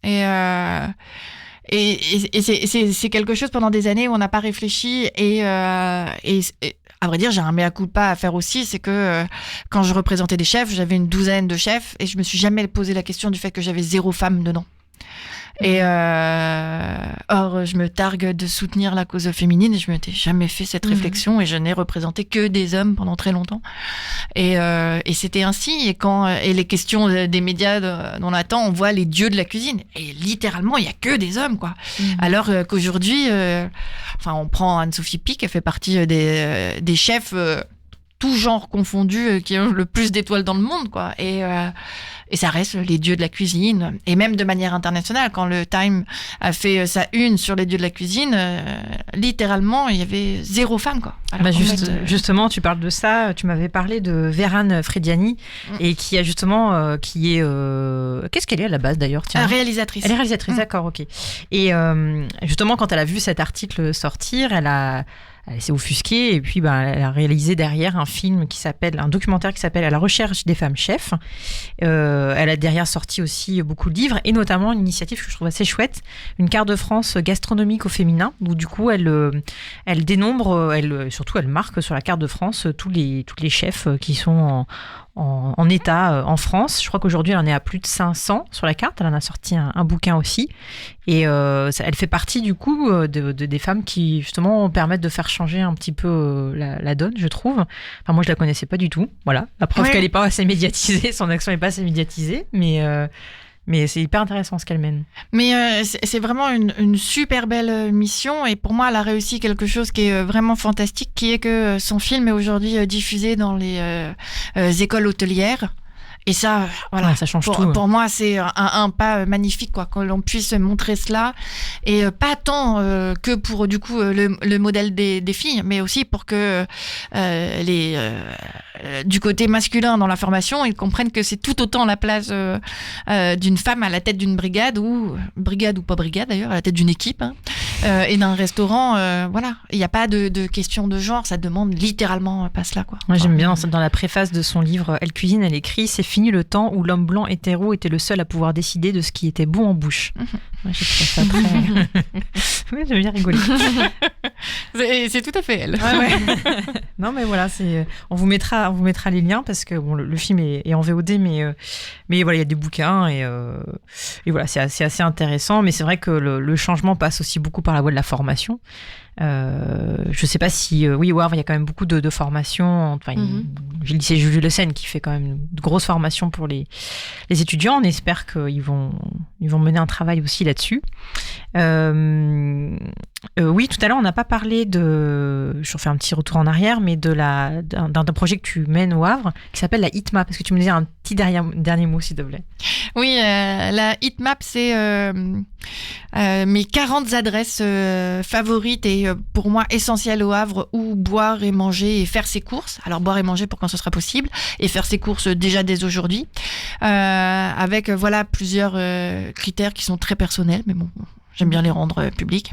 Et c'est quelque chose pendant des années où on n'a pas réfléchi et à vrai dire, j'ai un mea culpa à faire aussi, c'est que quand je représentais des chefs, j'avais une douzaine de chefs et je me suis jamais posé la question du fait que j'avais 0 femme dedans. Et or, je me targue de soutenir la cause féminine et je m'étais jamais fait cette réflexion et je n'ai représenté que des hommes pendant très longtemps. Et c'était ainsi. Et les questions des médias dont on attend, on voit les dieux de la cuisine. Et littéralement, il y a que des hommes, quoi. Alors qu'aujourd'hui, on prend Anne-Sophie Pic, elle fait partie des chefs tout genre confondus qui ont le plus d'étoiles dans le monde, quoi. Et ça reste les dieux de la cuisine. Et même de manière internationale, quand le Time a fait sa une sur les dieux de la cuisine, littéralement, il y avait 0 femme, quoi. Alors, justement, tu parles de ça. Tu m'avais parlé de Vérane Frediani et qui a justement, qu'est-ce qu'elle est à la base d'ailleurs? Réalisatrice. Elle est réalisatrice, d'accord, ok. Et justement, quand elle a vu cet article sortir, elle s'est offusquée et puis elle a réalisé derrière un documentaire qui s'appelle À la recherche des femmes chefs. Elle a derrière sorti aussi beaucoup de livres et notamment une initiative que je trouve assez chouette, une carte de France gastronomique au féminin, où du coup elle dénombre, surtout elle marque sur la carte de France tous les chefs qui sont en état en France. Je crois qu'aujourd'hui, elle en est à plus de 500 sur la carte. Elle en a sorti un bouquin aussi. Et elle fait partie du coup des femmes qui justement permettent de faire changer un petit peu la donne, je trouve. Enfin, moi, je la connaissais pas du tout. Voilà, la preuve qu'elle est pas assez médiatisée, son action est pas assez médiatisée, mais c'est hyper intéressant ce qu'elle mène. Mais c'est vraiment une super belle mission et pour moi elle a réussi quelque chose qui est vraiment fantastique, qui est que son film est aujourd'hui diffusé dans les écoles hôtelières. Et ça, voilà, ça change tout. Pour moi, c'est un pas magnifique, quoi, que l'on puisse montrer cela. Et pas tant que pour, du coup, le modèle des filles, mais aussi pour que du côté masculin dans la formation, ils comprennent que c'est tout autant la place d'une femme à la tête d'une brigade ou pas brigade d'ailleurs, à la tête d'une équipe, hein, et d'un restaurant. Voilà, il n'y a pas de question de genre, ça demande littéralement pas cela, quoi. Moi, j'aime bien dans la préface de son livre Elle cuisine, elle écrit: c'est fini le temps où l'homme blanc hétéro était le seul à pouvoir décider de ce qui était bon en bouche. Moi, j'ai trouvé ça très... Oui, j'aime bien rigoler. C'est tout à fait elle. Ouais. Non, mais voilà, on vous mettra les liens parce que bon, le film est en VOD, mais voilà, il y a des bouquins et voilà, c'est assez intéressant. Mais c'est vrai que le changement passe aussi beaucoup par la voie de la formation. Je sais pas si oui, au Havre il y a quand même beaucoup de formations. Enfin, j'ai le lycée Jules Le Seine qui fait quand même de grosses formations pour les étudiants. On espère qu'ils vont mener un travail aussi là-dessus. Oui, tout à l'heure on n'a pas parlé je refais un petit retour en arrière, mais d'un projet que tu mènes au Havre qui s'appelle la Hitmap. Est-ce que tu me disais un petit dernier mot, s'il te plaît? Oui, la Hitmap, c'est mes 40 adresses favorites et pour moi essentielles au Havre où boire et manger et faire ses courses. Alors boire et manger pour quand ce sera possible et faire ses courses déjà dès aujourd'hui, avec voilà plusieurs critères qui sont très personnels, mais bon. J'aime bien les rendre publics,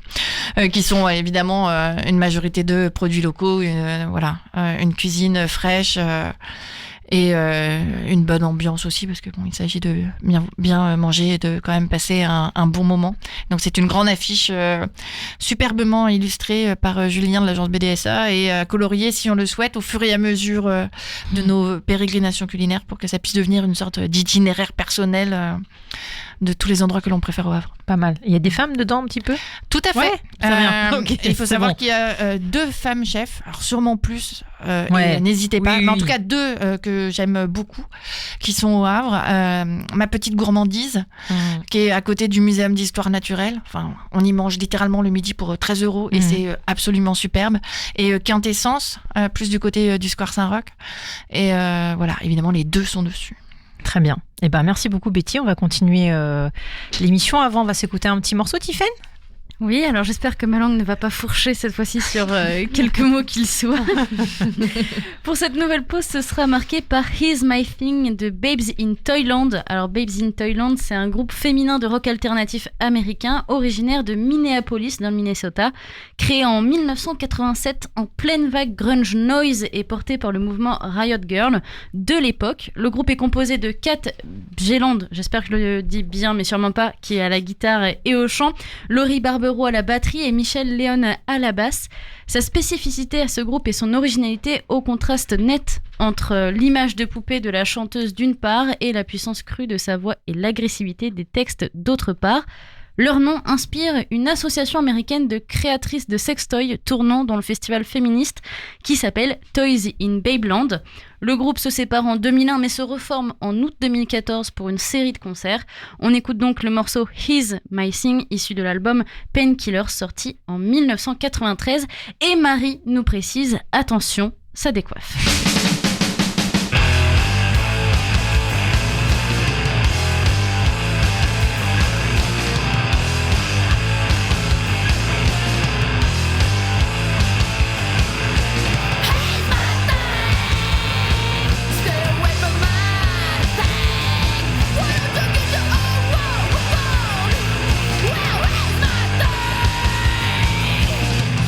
qui sont évidemment une majorité de produits locaux, une cuisine fraîche et une bonne ambiance aussi, parce que bon, il s'agit de bien manger et de quand même passer un bon moment. Donc c'est une grande affiche superbement illustrée par Julien de l'agence BDSA et coloriée, si on le souhaite, au fur et à mesure de nos pérégrinations culinaires pour que ça puisse devenir une sorte d'itinéraire personnel de tous les endroits que l'on préfère au Havre. Pas mal. Il y a des femmes dedans un petit peu? Tout à fait. Ouais, très bien. Okay, il faut savoir qu'il y a 2 femmes chefs, alors sûrement plus, et n'hésitez pas, mais en tout cas 2 que j'aime beaucoup, qui sont au Havre. Ma petite gourmandise, qui est à côté du Muséum d'histoire naturelle. Enfin, on y mange littéralement le midi pour 13 € et c'est absolument superbe. Et Quintessence, plus du côté du Square Saint-Roch. Et voilà, évidemment, les 2 sont dessus. Très bien. Eh ben, merci beaucoup Betty. On va continuer l'émission. Avant, on va s'écouter un petit morceau, Tiffaine. Oui, alors j'espère que ma langue ne va pas fourcher cette fois-ci sur quelques mots qu'ils soient. Pour cette nouvelle pause, ce sera marqué par Here's My Thing de Babes in Toyland. Alors Babes in Toyland, c'est un groupe féminin de rock alternatif américain originaire de Minneapolis dans le Minnesota, créé en 1987 en pleine vague grunge noise et porté par le mouvement Riot Girl de l'époque. Le groupe est composé de Kat Bjelland, j'espère que je le dis bien mais sûrement pas, qui est à la guitare et au chant, Laurie Barbero à la batterie et Michel Léon à la basse. Sa spécificité à ce groupe est son originalité au contraste net entre l'image de poupée de la chanteuse d'une part et la puissance crue de sa voix et l'agressivité des textes d'autre part. Leur nom inspire une association américaine de créatrices de sextoys tournant dans le festival féministe qui s'appelle Toys in Babeland. Le groupe se sépare en 2001 mais se reforme en août 2014 pour une série de concerts. On écoute donc le morceau Here's My Thing issu de l'album Painkillers sorti en 1993 et Marie nous précise, attention, ça décoiffe.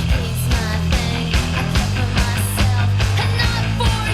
It's my thing, I kept for myself, and not for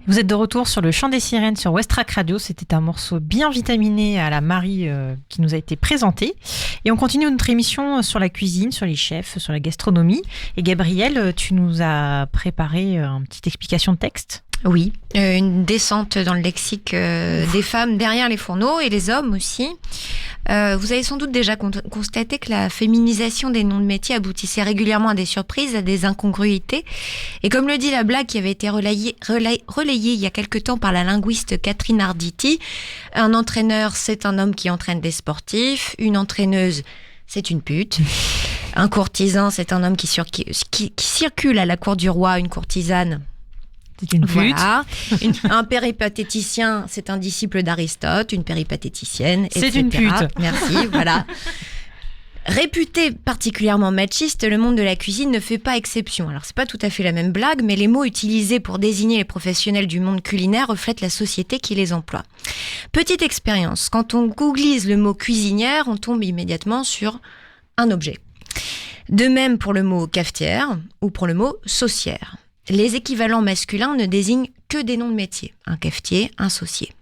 Vous êtes de retour sur le Chant des Sirènes sur Westrack Radio. C'était un morceau bien vitaminé à la Marie qui nous a été présenté. Et on continue notre émission sur la cuisine, sur les chefs, sur la gastronomie. Et Gabrielle, tu nous as préparé une petite explication de texte. Oui, une descente dans le lexique des femmes derrière les fourneaux et les hommes aussi. Vous avez sans doute déjà constaté que la féminisation des noms de métiers aboutissait régulièrement à des surprises, à des incongruités. Et comme le dit la blague qui avait été relayée il y a quelque temps par la linguiste Catherine Arditi, un entraîneur, c'est un homme qui entraîne des sportifs. Une entraîneuse, c'est une pute. Un courtisan, c'est un homme qui circule à la cour du roi. Une courtisane, c'est une pute. Voilà. Un péripatéticien, c'est un disciple d'Aristote. Une péripatéticienne, etc. C'est une pute. Merci, voilà. Réputé particulièrement machiste, le monde de la cuisine ne fait pas exception. Alors, c'est pas tout à fait la même blague, mais les mots utilisés pour désigner les professionnels du monde culinaire reflètent la société qui les emploie. Petite expérience, quand on googlise le mot cuisinière, on tombe immédiatement sur un objet. De même pour le mot cafetière ou pour le mot saucière. Les équivalents masculins ne désignent que des noms de métiers. Un cafetier, un saucier.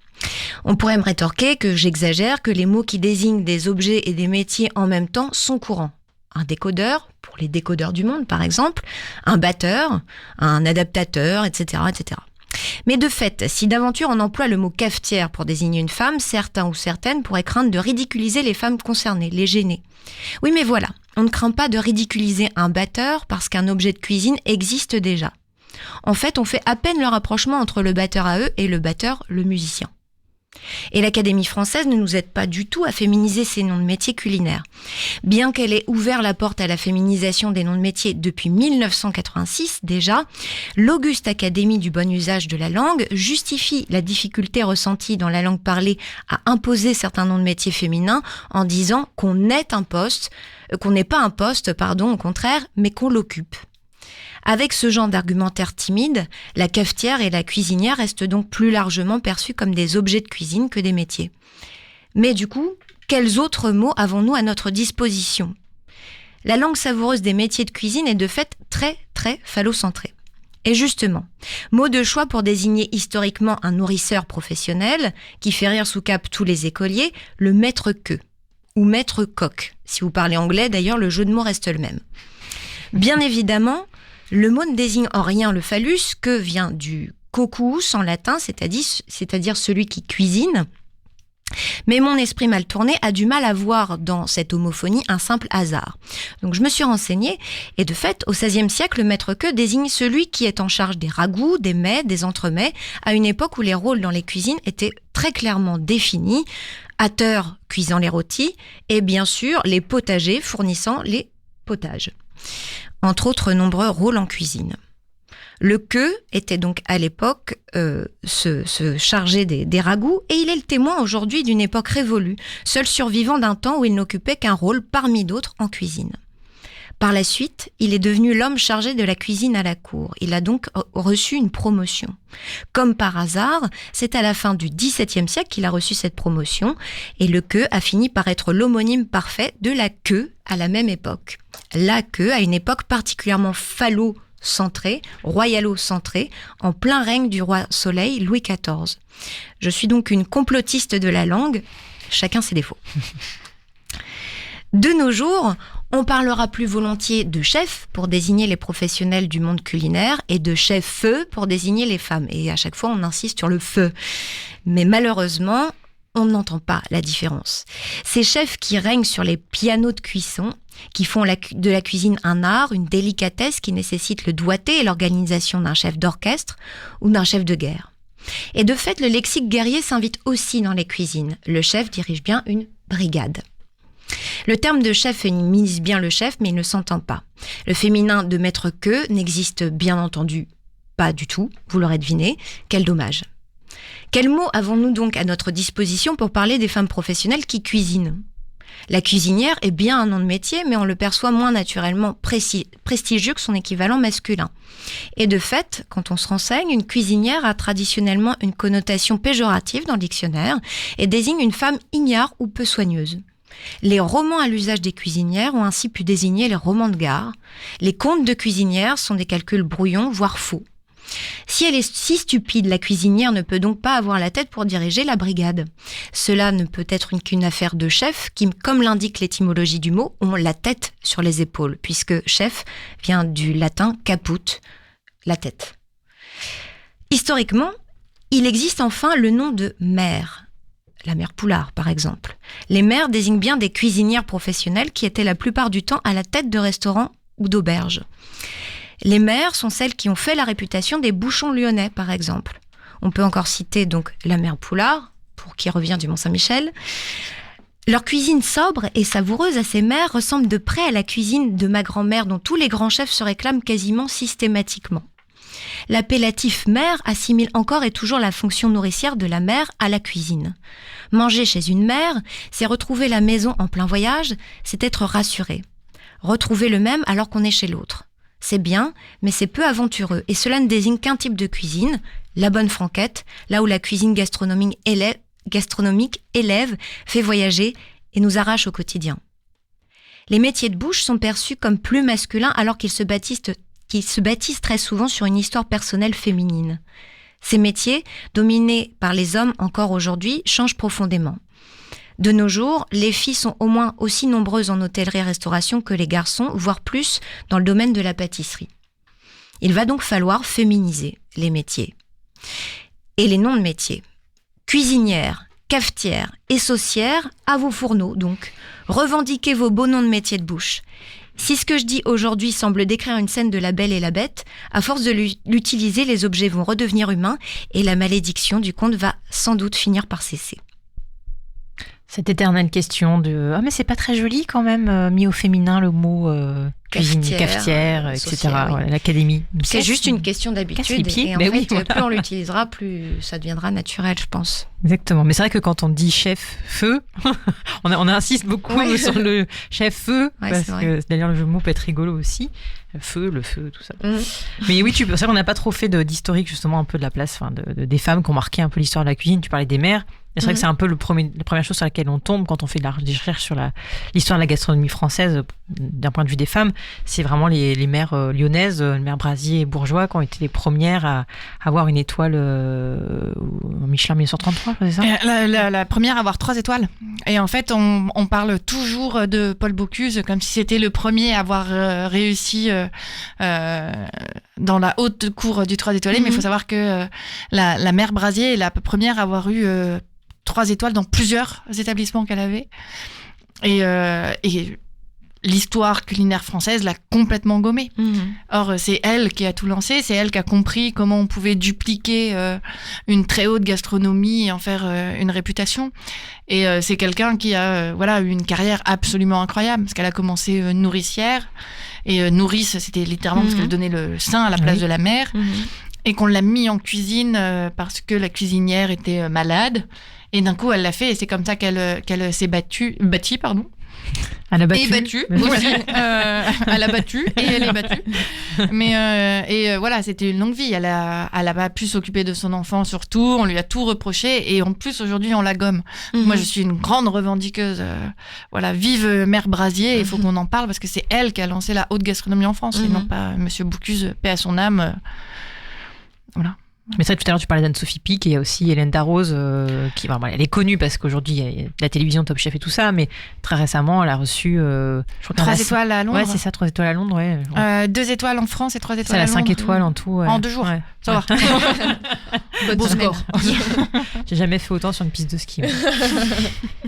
On pourrait me rétorquer que j'exagère, que les mots qui désignent des objets et des métiers en même temps sont courants. Un décodeur, pour les décodeurs du monde par exemple, un batteur, un adaptateur, etc., etc. Mais de fait, si d'aventure on emploie le mot cafetière pour désigner une femme, certains ou certaines pourraient craindre de ridiculiser les femmes concernées, les gêner. Oui, mais voilà, on ne craint pas de ridiculiser un batteur parce qu'un objet de cuisine existe déjà. En fait, on fait à peine le rapprochement entre le batteur à eux et le batteur, le musicien. Et l'Académie française ne nous aide pas du tout à féminiser ces noms de métiers culinaires. Bien qu'elle ait ouvert la porte à la féminisation des noms de métiers depuis 1986 déjà, l'auguste Académie du bon usage de la langue justifie la difficulté ressentie dans la langue parlée à imposer certains noms de métiers féminins en disant qu'on n'est pas un poste, au contraire, mais qu'on l'occupe. Avec ce genre d'argumentaire timide, la cafetière et la cuisinière restent donc plus largement perçues comme des objets de cuisine que des métiers. Mais du coup, quels autres mots avons-nous à notre disposition ? La langue savoureuse des métiers de cuisine est de fait très, très phallocentrée. Et justement, mot de choix pour désigner historiquement un nourrisseur professionnel, qui fait rire sous cape tous les écoliers, le maître-queux, ou maître-coq. Si vous parlez anglais, d'ailleurs, le jeu de mots reste le même. Bien évidemment, le mot ne désigne en rien le phallus, que vient du coccus en latin, c'est-à-dire celui qui cuisine. Mais mon esprit mal tourné a du mal à voir dans cette homophonie un simple hasard. Donc je me suis renseignée, et de fait, au XVIe siècle, le maître-queux désigne celui qui est en charge des ragoûts, des mets, des entremets, à une époque où les rôles dans les cuisines étaient très clairement définis, hâteurs cuisant les rôtis, et bien sûr les potagers fournissant les potages. Entre autres nombreux rôles en cuisine. Le queux était donc à l'époque se charger des ragoûts, et il est le témoin aujourd'hui d'une époque révolue, seul survivant d'un temps où il n'occupait qu'un rôle parmi d'autres en cuisine. Par la suite, il est devenu l'homme chargé de la cuisine à la cour. Il a donc reçu une promotion. Comme par hasard, c'est à la fin du XVIIe siècle qu'il a reçu cette promotion, et le queux a fini par être l'homonyme parfait de la queue à la même époque. La queue à une époque particulièrement phallo-centrée, royalo-centrée, en plein règne du roi Soleil, Louis XIV. Je suis donc une complotiste de la langue, chacun ses défauts. De nos jours, on parlera plus volontiers de chef pour désigner les professionnels du monde culinaire et de chef-feu pour désigner les femmes. Et à chaque fois, on insiste sur le feu. Mais malheureusement, on n'entend pas la différence. Ces chefs qui règnent sur les pianos de cuisson, qui font de la cuisine un art, une délicatesse qui nécessite le doigté et l'organisation d'un chef d'orchestre ou d'un chef de guerre. Et de fait, le lexique guerrier s'invite aussi dans les cuisines. Le chef dirige bien une brigade. Le terme de chef féminise bien le chef, mais il ne s'entend pas. Le féminin de maître-queux n'existe bien entendu pas du tout, vous l'aurez deviné. Quel dommage. Quels mots avons-nous donc à notre disposition pour parler des femmes professionnelles qui cuisinent ? La cuisinière est bien un nom de métier, mais on le perçoit moins naturellement prestigieux que son équivalent masculin. Et de fait, quand on se renseigne, une cuisinière a traditionnellement une connotation péjorative dans le dictionnaire et désigne une femme ignare ou peu soigneuse. Les romans à l'usage des cuisinières ont ainsi pu désigner les romans de gare. Les contes de cuisinières sont des calculs brouillons, voire faux. Si elle est si stupide, la cuisinière ne peut donc pas avoir la tête pour diriger la brigade. Cela ne peut être qu'une affaire de chefs qui, comme l'indique l'étymologie du mot, ont la tête sur les épaules, puisque chef vient du latin caput, la tête. Historiquement, il existe enfin le nom de mère. La mère Poulard, par exemple. Les mères désignent bien des cuisinières professionnelles qui étaient la plupart du temps à la tête de restaurants ou d'auberges. Les mères sont celles qui ont fait la réputation des bouchons lyonnais, par exemple. On peut encore citer donc la mère Poulard, pour qui revient du Mont-Saint-Michel. Leur cuisine sobre et savoureuse à ces mères ressemble de près à la cuisine de ma grand-mère, dont tous les grands chefs se réclament quasiment systématiquement. L'appellatif mère assimile encore et toujours la fonction nourricière de la mère à la cuisine. Manger chez une mère, c'est retrouver la maison en plein voyage, c'est être rassuré. Retrouver le même alors qu'on est chez l'autre. C'est bien, mais c'est peu aventureux, et cela ne désigne qu'un type de cuisine, la bonne franquette, là où la cuisine gastronomique élève, fait voyager et nous arrache au quotidien. Les métiers de bouche sont perçus comme plus masculins alors qu'ils se bâtissent très souvent sur une histoire personnelle féminine. Ces métiers, dominés par les hommes encore aujourd'hui, changent profondément. De nos jours, les filles sont au moins aussi nombreuses en hôtellerie-restauration que les garçons, voire plus dans le domaine de la pâtisserie. Il va donc falloir féminiser les métiers. Et les noms de métiers. Cuisinière, cafetière et saucière, à vos fourneaux donc. Revendiquez vos beaux noms de métiers de bouche. Si ce que je dis aujourd'hui semble décrire une scène de La Belle et la Bête, à force de l'utiliser, les objets vont redevenir humains et la malédiction du conte va sans doute finir par cesser. Cette éternelle question de « Ah mais c'est pas très joli quand même, mis au féminin le mot cuisine, cafetière, etc. Saucière, oui. Ouais, l'académie. C'est juste une question d'habitude et en mais fait, oui, voilà. plus on l'utilisera, plus ça deviendra naturel, je pense. Exactement. Mais c'est vrai que quand on dit chef feu, on insiste beaucoup sur le chef feu, parce que d'ailleurs le jeu de mots peut être rigolo aussi. Le feu, tout ça. Mais oui, c'est vrai qu'on n'a pas trop fait d'historique justement un peu de la place des femmes qui ont marqué un peu l'histoire de la cuisine. Tu parlais des mères. Et c'est vrai que c'est un peu la première chose sur laquelle on tombe quand on fait des recherches sur l'histoire de la gastronomie française d'un point de vue des femmes. C'est vraiment les mères lyonnaises, les mères Brasier et Bourgeois qui ont été les premières à avoir une étoile en Michelin 1933, c'est ça ? La première à avoir 3 étoiles. Et en fait, on parle toujours de Paul Bocuse comme si c'était le premier à avoir réussi dans la haute cour du 3 étoilé. Mais il faut savoir que la mère Brasier est la première à avoir eu 3 étoiles dans plusieurs établissements qu'elle avait. Et l'histoire culinaire française l'a complètement gommée. Or, c'est elle qui a tout lancé, c'est elle qui a compris comment on pouvait dupliquer une très haute gastronomie et en faire une réputation. Et c'est quelqu'un qui a eu une carrière absolument incroyable, parce qu'elle a commencé nourricière, et nourrice, c'était littéralement parce qu'elle donnait le sein à la place de la mère, et qu'on l'a mis en cuisine parce que la cuisinière était malade. Et d'un coup, elle l'a fait, et c'est comme ça qu'elle s'est bâtie. Elle a battu. Et battue aussi. Elle a battu et elle est battue. Mais voilà, c'était une longue vie. Elle a pas pu s'occuper de son enfant surtout. On lui a tout reproché et en plus aujourd'hui on la gomme. Moi je suis une grande revendiqueuse. Vive Mère Brasier. Il faut qu'on en parle parce que c'est elle qui a lancé la haute gastronomie en France et non pas Monsieur Bocuse, paix à son âme. Voilà. Mais c'est vrai, tout à l'heure tu parlais d'Anne-Sophie Pic et il y a aussi Hélène Darroze qui elle est connue parce qu'aujourd'hui il y a la télévision Top Chef et tout ça, mais très récemment elle a reçu 3 étoiles à Londres. Ouais, c'est ça, 3 étoiles à Londres, ouais. 2 étoiles en France et 3 étoiles à Londres. Ça a 5 étoiles en tout. Ouais. En 2 jours. Ouais. Ça va. Bon score. J'ai jamais fait autant sur une piste de ski.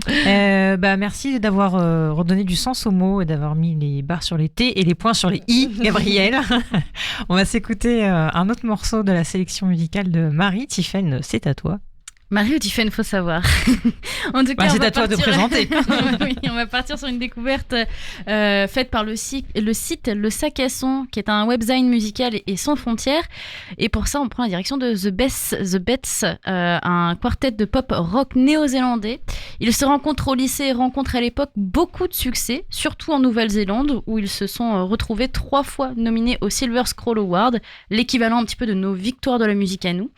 Merci d'avoir redonné du sens aux mots et d'avoir mis les barres sur les T et les points sur les I, Gabriel. On va s'écouter un autre morceau de la sélection musicale de Marie. Tiffaine, c'est à toi. Marie ou Tiffaine, faut savoir. En tout cas, c'est à toi de présenter. Oui, on va partir sur une découverte faite par le site Le Sac à Son, qui est un webzine musical et sans frontières. Et pour ça, on prend la direction de The Bets, un quartet de pop rock néo-zélandais. Ils se rencontrent au lycée et rencontrent à l'époque beaucoup de succès, surtout en Nouvelle-Zélande, où ils se sont retrouvés 3 fois nominés au Silver Scroll Award, l'équivalent un petit peu de nos victoires de la musique à nous.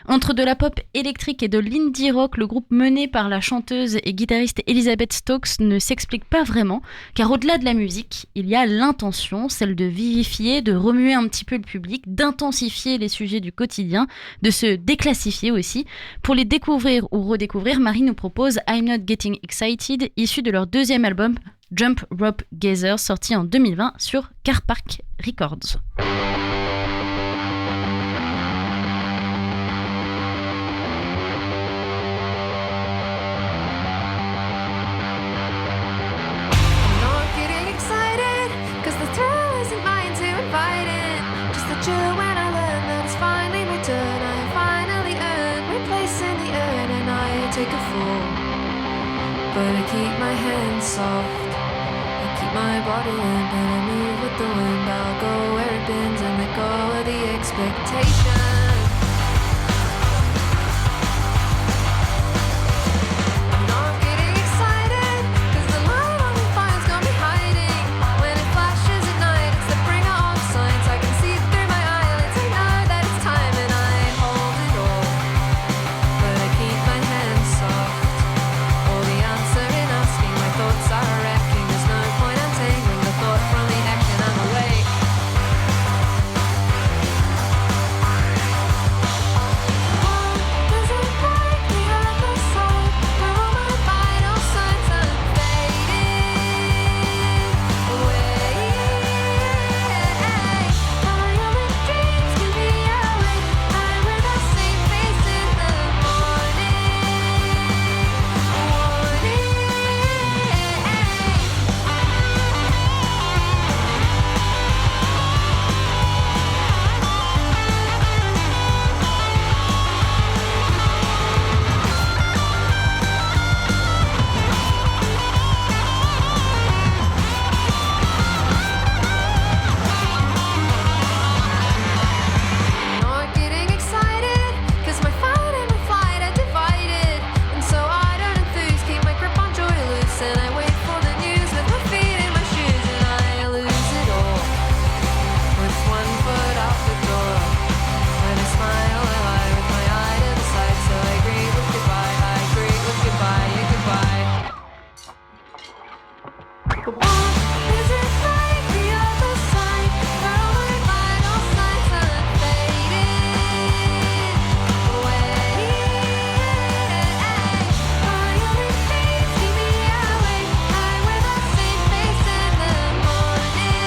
Entre de la pop électrique et de l'indie rock, le groupe mené par la chanteuse et guitariste Elizabeth Stokes ne s'explique pas vraiment, car au-delà de la musique, il y a l'intention, celle de vivifier, de remuer un petit peu le public, d'intensifier les sujets du quotidien, de se déclassifier aussi. Pour les découvrir ou redécouvrir, Marie nous propose I'm Not Getting Excited, issu de leur deuxième album Jump Rope Gazer, sorti en 2020 sur Car Park Records. But I keep my hands soft, I keep my body limp, and I move with the wind. I'll go where it bends and let go of the expectation. I'm not getting excited, 'cause the light on the fire's got me hiding. When it flashes at night, it's the bringer of signs. I can see through my eyelids, I know that it's time, and I hold it all. But I keep my hands soft. Thoughts are wrecking, there's no point untangling the thought from the action. I'm awake. Does it break the other side, where all my vital signs are fading away? All your dreams can be awake. I'm with the same face in the morning. Not getting excited, 'cause my fight and my flight are divided. And so I don't enthuse, keep my grip on joy loose, and I wait for the news with my feet in my shoes, and I lose it all. With one foot out the door, when I smile I lie with my eye to the side. So I greet with goodbye, I greet with goodbye, yeah goodbye. But what is it like the other side, where all my vital signs are fading away? All your dreams keep me awake. I wear the same face in the morning.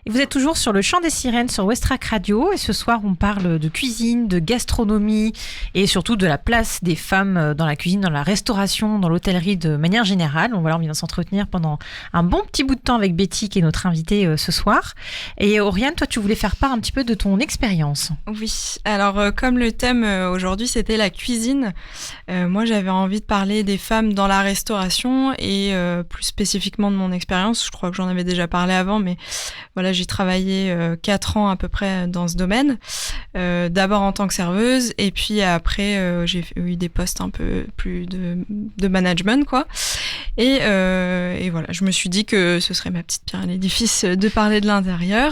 Et vous êtes toujours sur le Chant des Sirènes sur Westrack Radio, et ce soir on parle de cuisine, de gastronomie et surtout de la place des femmes dans la cuisine, dans la restauration, dans l'hôtellerie de manière générale. On vient s'entretenir pendant un bon petit bout de temps avec Betty qui est notre invitée ce soir. Et Oriane, toi tu voulais faire part un petit peu de ton expérience. Oui, alors comme le thème aujourd'hui c'était la cuisine, moi j'avais envie de parler des femmes dans la restauration et plus spécifiquement de mon expérience. Je crois que j'en avais déjà parlé avant, mais voilà, j'ai travaillé 4 ans à peu près dans ce domaine, d'abord en tant que serveuse et puis après j'ai eu des postes un peu plus de management quoi. Et voilà, je me suis dit que ce serait ma petite pierre à l'édifice de parler de l'intérieur.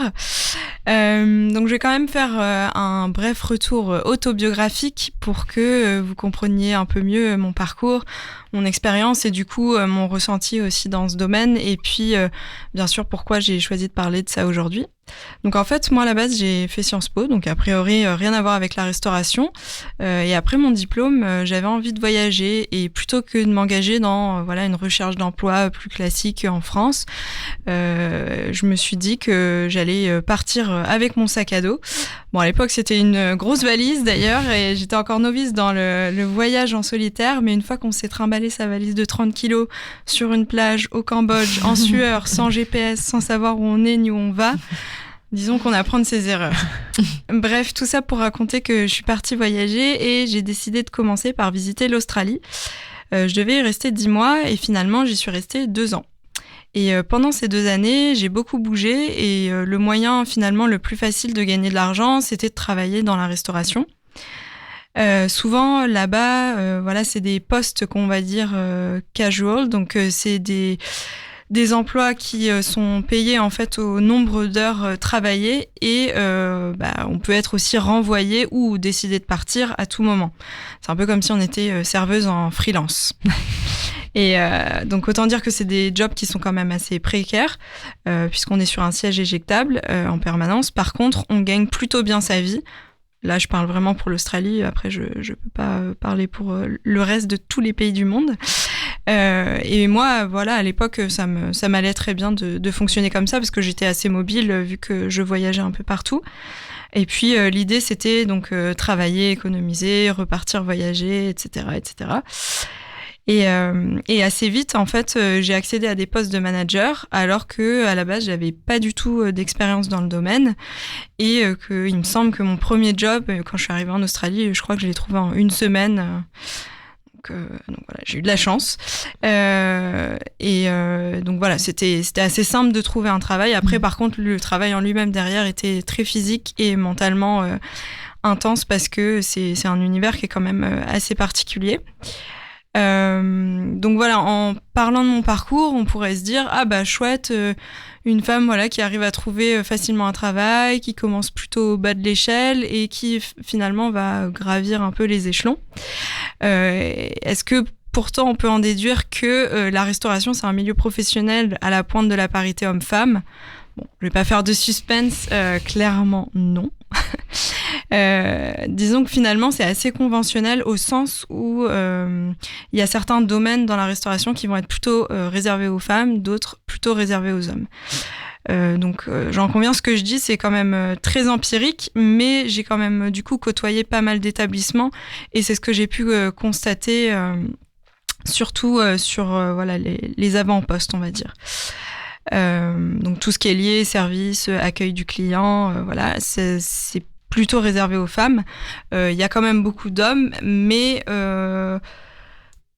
Donc je vais quand même faire un bref retour autobiographique pour que vous compreniez un peu mieux mon parcours, mon expérience et du coup mon ressenti aussi dans ce domaine, et puis bien sûr pourquoi j'ai choisi de parler de ça aujourd'hui. Donc en fait, moi à la base j'ai fait Sciences Po, donc a priori rien à voir avec la restauration, et après mon diplôme j'avais envie de voyager, et plutôt que de m'engager dans voilà une recherche d'emploi plus classique en France, je me suis dit que j'allais partir avec mon sac à dos. Bon, à l'époque c'était une grosse valise d'ailleurs, et j'étais encore novice dans le voyage en solitaire, mais une fois qu'on s'est trimballé sa valise de 30 kilos sur une plage au Cambodge en sueur, sans GPS, sans savoir où on est ni où on va, disons qu'on apprend de ses erreurs. Bref, tout ça pour raconter que je suis partie voyager et j'ai décidé de commencer par visiter l'Australie. Je devais y rester 10 mois et finalement j'y suis restée 2 ans. Et pendant ces 2 années, j'ai beaucoup bougé, et le moyen finalement le plus facile de gagner de l'argent, c'était de travailler dans la restauration. Souvent là-bas, voilà, c'est des postes qu'on va dire casual, donc c'est des emplois qui sont payés en fait au nombre d'heures travaillées et on peut être aussi renvoyé ou décider de partir à tout moment. C'est un peu comme si on était serveuse en freelance. Et donc autant dire que c'est des jobs qui sont quand même assez précaires puisqu'on est sur un siège éjectable en permanence. Par contre, on gagne plutôt bien sa vie. Là, je parle vraiment pour l'Australie. Après, je peux pas parler pour le reste de tous les pays du monde. Et moi, voilà, à l'époque, ça m'allait très bien de fonctionner comme ça parce que j'étais assez mobile vu que je voyageais un peu partout. Et puis, l'idée, c'était donc travailler, économiser, repartir voyager, etc., etc. Et assez vite, en fait, j'ai accédé à des postes de manager, alors que à la base, j'avais pas du tout d'expérience dans le domaine, et que il me semble que mon premier job, quand je suis arrivée en Australie, je crois que je l'ai trouvé en 1 semaine. Donc voilà, j'ai eu de la chance. Donc voilà, c'était assez simple de trouver un travail. Après, par contre, le travail en lui-même derrière était très physique et mentalement intense parce que c'est un univers qui est quand même assez particulier. Donc voilà, en parlant de mon parcours, on pourrait se dire chouette, une femme voilà qui arrive à trouver facilement un travail, qui commence plutôt au bas de l'échelle et qui finalement va gravir un peu les échelons. Est-ce que pourtant on peut en déduire que la restauration c'est un milieu professionnel à la pointe de la parité homme-femme? Bon, je vais pas faire de suspense, clairement non. Disons que finalement c'est assez conventionnel au sens où il y a certains domaines dans la restauration qui vont être plutôt réservés aux femmes, d'autres plutôt réservés aux hommes. Donc j'en conviens, ce que je dis c'est quand même très empirique, mais j'ai quand même du coup côtoyé pas mal d'établissements et c'est ce que j'ai pu constater surtout sur voilà les avant-postes, on va dire. Donc tout ce qui est lié service, accueil du client, voilà, c'est plutôt réservé aux femmes. Il y a quand même beaucoup d'hommes, mais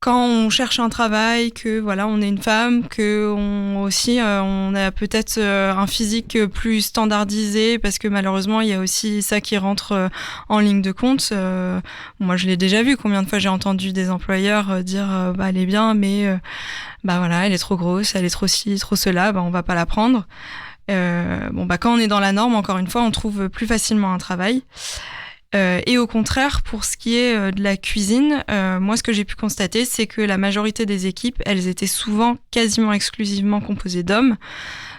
quand on cherche un travail, que voilà, on est une femme, que on a peut-être un physique plus standardisé, parce que malheureusement il y a aussi ça qui rentre en ligne de compte. Moi je l'ai déjà vu, combien de fois j'ai entendu des employeurs dire elle est bien, mais voilà, elle est trop grosse, elle est trop ci, trop cela, on va pas la prendre. Quand on est dans la norme, encore une fois, on trouve plus facilement un travail. Et au contraire, pour ce qui est de la cuisine, moi, ce que j'ai pu constater, c'est que la majorité des équipes, elles étaient souvent quasiment exclusivement composées d'hommes,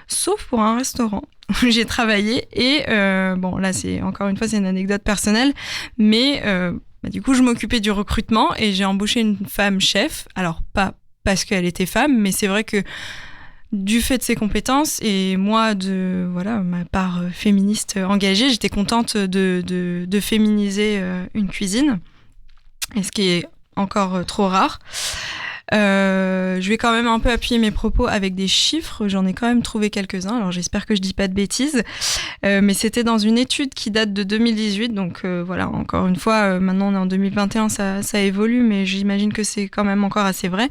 sauf pour un restaurant où j'ai travaillé. Et là, c'est encore une fois, c'est une anecdote personnelle, mais du coup, je m'occupais du recrutement et j'ai embauché une femme chef. Alors, pas parce qu'elle était femme, mais c'est vrai que du fait de ses compétences et moi de ma part féministe engagée, j'étais contente de féminiser une cuisine, et ce qui est encore trop rare. Je vais quand même un peu appuyer mes propos avec des chiffres, j'en ai quand même trouvé quelques-uns, alors j'espère que je dis pas de bêtises, mais c'était dans une étude qui date de 2018, donc voilà, encore une fois, maintenant on est en 2021, ça évolue, mais j'imagine que c'est quand même encore assez vrai.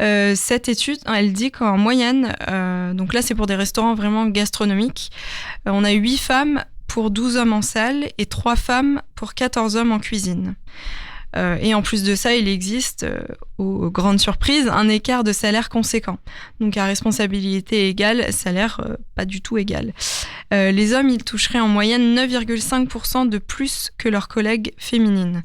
Cette étude, elle dit qu'en moyenne, donc là c'est pour des restaurants vraiment gastronomiques, on a 8 femmes pour 12 hommes en salle et 3 femmes pour 14 hommes en cuisine. Et en plus de ça, il existe, aux grandes surprises, un écart de salaire conséquent. Donc à responsabilité égale, salaire pas du tout égal. Les hommes, ils toucheraient en moyenne 9,5% de plus que leurs collègues féminines.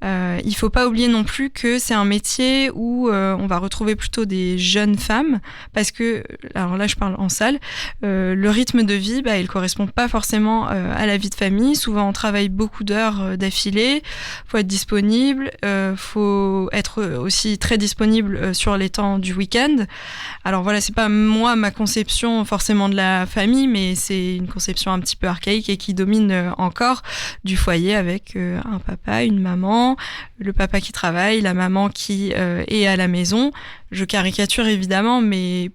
Il faut pas oublier non plus que c'est un métier où on va retrouver plutôt des jeunes femmes, parce que, alors là je parle en salle, le rythme de vie, il correspond pas forcément à la vie de famille. Souvent on travaille beaucoup d'heures d'affilée, faut être disponible, faut être aussi très disponible sur les temps du week-end. Alors voilà, c'est pas moi ma conception forcément de la famille, mais c'est une conception un petit peu archaïque et qui domine encore du foyer avec un papa, une maman, le papa qui travaille, la maman qui est à la maison. Je caricature évidemment, mais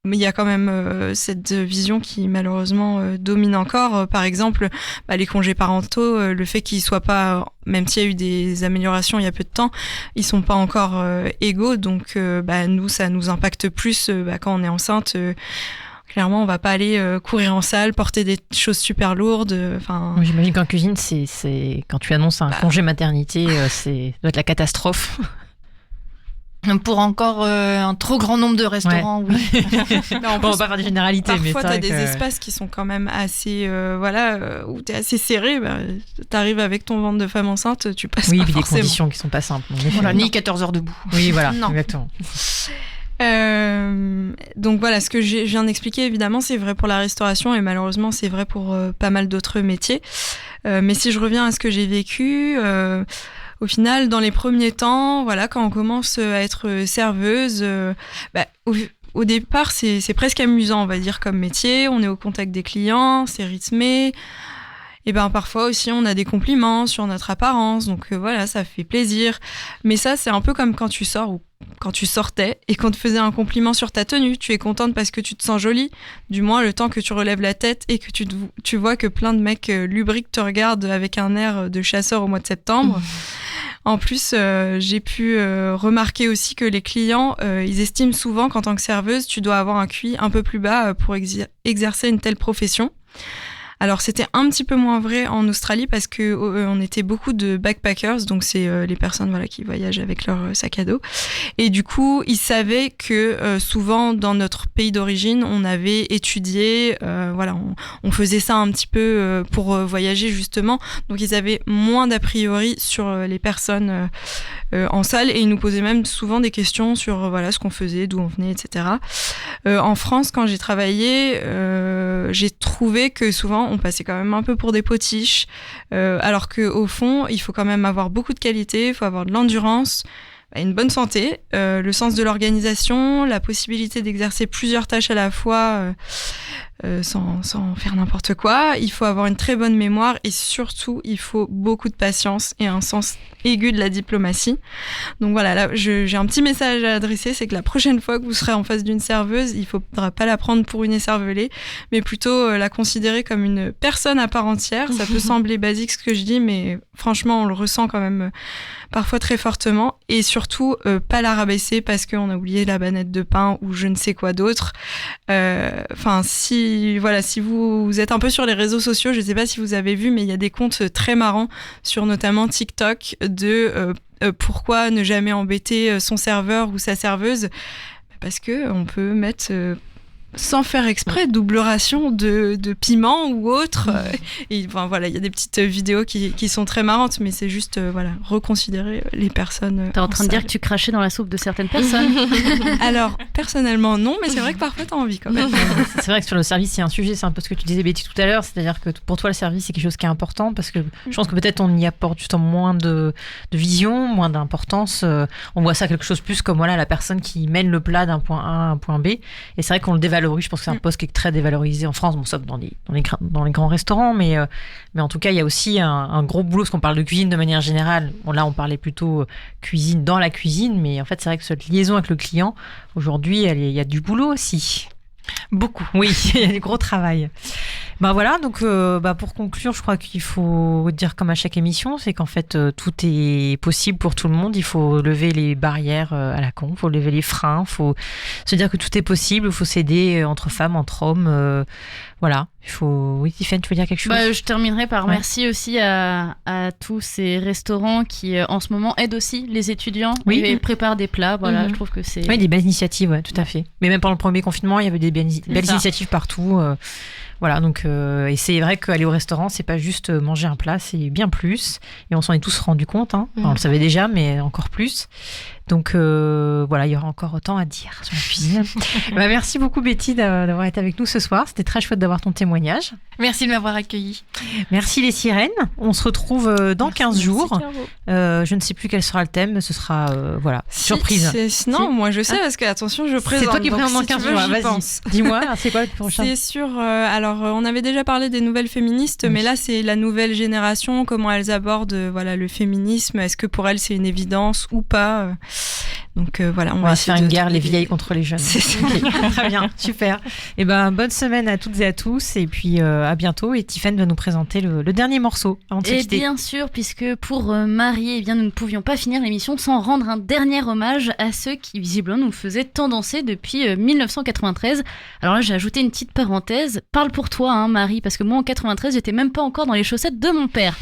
il y a quand même cette vision qui malheureusement domine encore. Par exemple, les congés parentaux, le fait qu'ils soient pas, même s'il y a eu des améliorations il y a peu de temps, ils sont pas encore égaux. Donc nous, ça nous impacte plus quand on est enceinte. Clairement, on va pas aller courir en salle, porter des choses super lourdes. Enfin, J'imagine qu'en cuisine, c'est quand tu annonces un congé maternité, ça doit être la catastrophe. Pour encore un trop grand nombre de restaurants, oui. en Bon, on va pas faire des généralités, mais parfois, c'est tu as vrai des que- espaces qui sont quand même assez, où tu es assez serré. Tu arrives avec ton ventre de femme enceinte, tu passes Oui, pas puis des forcément. conditions qui sont pas simples. en effet. Voilà, ni 14 heures debout. Oui, voilà, Non. exactement. Donc voilà, ce que je viens d'expliquer, évidemment, c'est vrai pour la restauration et malheureusement, c'est vrai pour pas mal d'autres métiers. Mais si je reviens à ce que j'ai vécu, au final, dans les premiers temps, voilà, quand on commence à être serveuse, au départ, c'est presque amusant, on va dire, comme métier. On est au contact des clients, c'est rythmé. Et parfois aussi, on a des compliments sur notre apparence, donc voilà, ça fait plaisir. Mais ça, c'est un peu comme quand tu sors ou quand tu sortais et qu'on te faisait un compliment sur ta tenue. Tu es contente parce que tu te sens jolie, du moins le temps que tu relèves la tête et que tu vois que plein de mecs lubriques te regardent avec un air de chasseur au mois de septembre. En plus, j'ai pu remarquer aussi que les clients, ils estiment souvent qu'en tant que serveuse, tu dois avoir un QI un peu plus bas pour exercer une telle profession. Alors, c'était un petit peu moins vrai en Australie parce que on était beaucoup de backpackers, donc c'est les personnes qui voyagent avec leur sac à dos. Et du coup, ils savaient que souvent dans notre pays d'origine, on avait étudié, on faisait ça un petit peu pour voyager justement. Donc, ils avaient moins d'a priori sur les personnes en salle et ils nous posaient même souvent des questions sur ce qu'on faisait, d'où on venait, etc. En France, quand j'ai travaillé, j'ai trouvé que souvent on passait quand même un peu pour des potiches, alors qu'au fond, il faut quand même avoir beaucoup de qualité, il faut avoir de l'endurance, une bonne santé, le sens de l'organisation, la possibilité d'exercer plusieurs tâches à la fois sans faire n'importe quoi. Il faut avoir une très bonne mémoire et surtout, il faut beaucoup de patience et un sens aigu de la diplomatie. Donc voilà, là, j'ai un petit message à adresser, c'est que la prochaine fois que vous serez en face d'une serveuse, il ne faudra pas la prendre pour une écervelée, mais plutôt la considérer comme une personne à part entière. Ça peut sembler basique ce que je dis, mais franchement, on le ressent quand même parfois très fortement. Et surtout, pas la rabaisser parce qu'on a oublié la banette de pain ou je ne sais quoi d'autre. Si vous êtes un peu sur les réseaux sociaux, je ne sais pas si vous avez vu, mais il y a des comptes très marrants sur notamment TikTok de pourquoi ne jamais embêter son serveur ou sa serveuse. Parce qu'on peut mettre... sans faire exprès, double ration de piment ou autre. Et il y a des petites vidéos qui sont très marrantes, mais c'est juste reconsidérer les personnes. T'es en train de dire que tu crachais dans la soupe de certaines personnes. Alors, personnellement, non, mais c'est vrai que parfois, t'as envie quand même. C'est vrai que sur le service, c'est un sujet, c'est un peu ce que tu disais, Betty, tout à l'heure. C'est-à-dire que pour toi, le service, c'est quelque chose qui est important parce que je pense que peut-être on y apporte justement moins de vision, moins d'importance. On voit ça quelque chose plus comme la personne qui mène le plat d'un point A à un point B. Et c'est vrai qu'on le dévalorise. Je pense que c'est un poste qui est très dévalorisé en France, sauf dans les grands restaurants, mais en tout cas, il y a aussi un gros boulot, parce qu'on parle de cuisine de manière générale. Là, on parlait plutôt cuisine dans la cuisine, mais en fait, c'est vrai que cette liaison avec le client, aujourd'hui, il y a du boulot aussi. Beaucoup. Oui, il y a du gros travail. Voilà, donc pour conclure, je crois qu'il faut dire comme à chaque émission, c'est qu'en fait tout est possible pour tout le monde. Il faut lever les barrières à la con, il faut lever les freins, il faut se dire que tout est possible, il faut s'aider entre femmes, entre hommes. Voilà, il faut... Oui, Tiffany, tu veux dire quelque chose ? Je terminerai par merci aussi à tous ces restaurants qui en ce moment aident aussi les étudiants et préparent des plats. Voilà, je trouve que c'est... Oui, des belles initiatives, ouais, tout à fait. Mais même pendant le premier confinement, il y avait des belles initiatives partout. Voilà, donc et c'est vrai qu'aller au restaurant, c'est pas juste manger un plat, c'est bien plus. Et on s'en est tous rendu compte. Enfin, on le savait déjà, mais encore plus. Donc voilà, il y aura encore autant à dire sur la cuisine. Merci beaucoup Betty d'avoir été avec nous ce soir. C'était très chouette d'avoir ton témoignage. Merci de m'avoir accueillie. Merci les sirènes. On se retrouve dans 15 jours. Je ne sais plus quel sera le thème, mais ce sera surprise. Non, moi je sais parce que attention, je présente. C'est toi qui présente dans 15 jours. Vas-y. Dis-moi, c'est quoi le prochain ? C'est sur. On avait déjà parlé des nouvelles féministes, mais là c'est la nouvelle génération. Comment elles abordent le féminisme. Est-ce que pour elles c'est une évidence ou pas ? Donc voilà, On va se faire essayer une de guerre, les trouver- vieilles contre les jeunes. C'est ça. Ok, très bien, super. Et ben, bonne semaine à toutes et à tous. Et puis, à bientôt. Et Tiffany va nous présenter le dernier morceau avant de se Et quitter. bien sûr, puisque pour Marie, eh bien, nous ne pouvions pas finir l'émission sans rendre un dernier hommage à ceux qui visiblement nous faisaient tant danser depuis 1993. Alors là, j'ai ajouté une petite parenthèse. Parle pour toi, hein, Marie, parce que moi en 93, j'étais même pas encore dans les chaussettes de mon père.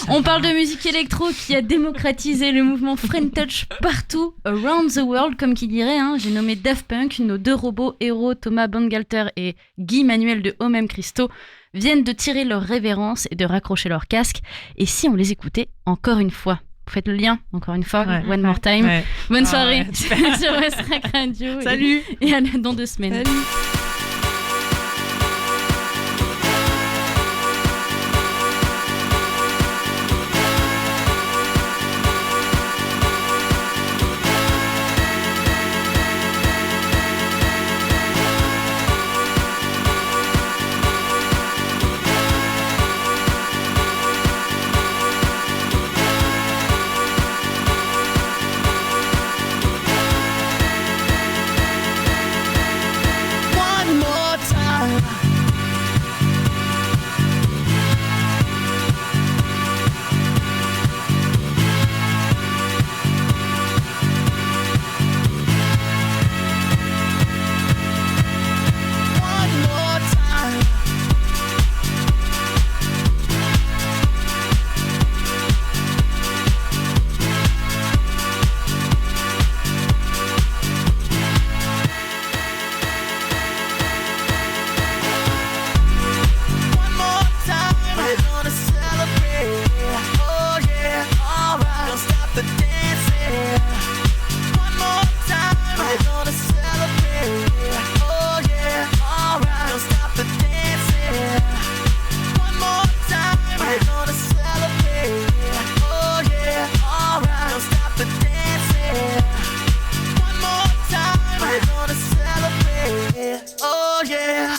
On parle de musique électro qui a démocratisé le mouvement Friend Touch partout, around the world, comme qui dirait. Hein. J'ai nommé Daft Punk, nos deux robots héros, Thomas Bangalter et Guy Manuel de Homem Christo, viennent de tirer leur révérence et de raccrocher leur casque. Et si on les écoutait encore une fois? Vous faites le lien, encore une fois, Ouais. one more time. Ouais. Bonne Ah soirée ouais, sur West Rock Radio. Salut. Et à dans 2 semaines. Salut. One more time. One more time. One more time, we're gonna celebrate. Oh yeah, alright. Don't stop the dancing. One more time, we're gonna celebrate. Oh yeah, alright. Don't stop the dancing. One more time, we're gonna celebrate. Oh yeah, alright. Don't stop the dancing. One more time, we're gonna celebrate. Oh yeah.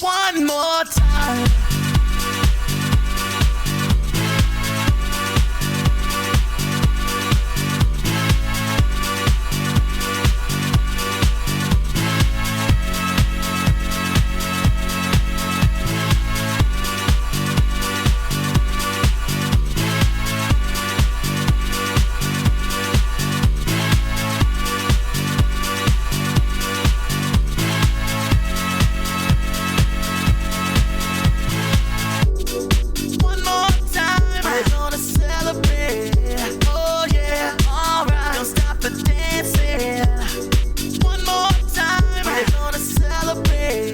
One more time. One more time, we're gonna celebrate. Oh yeah, alright. Don't stop the dancing. One more time, we're gonna celebrate.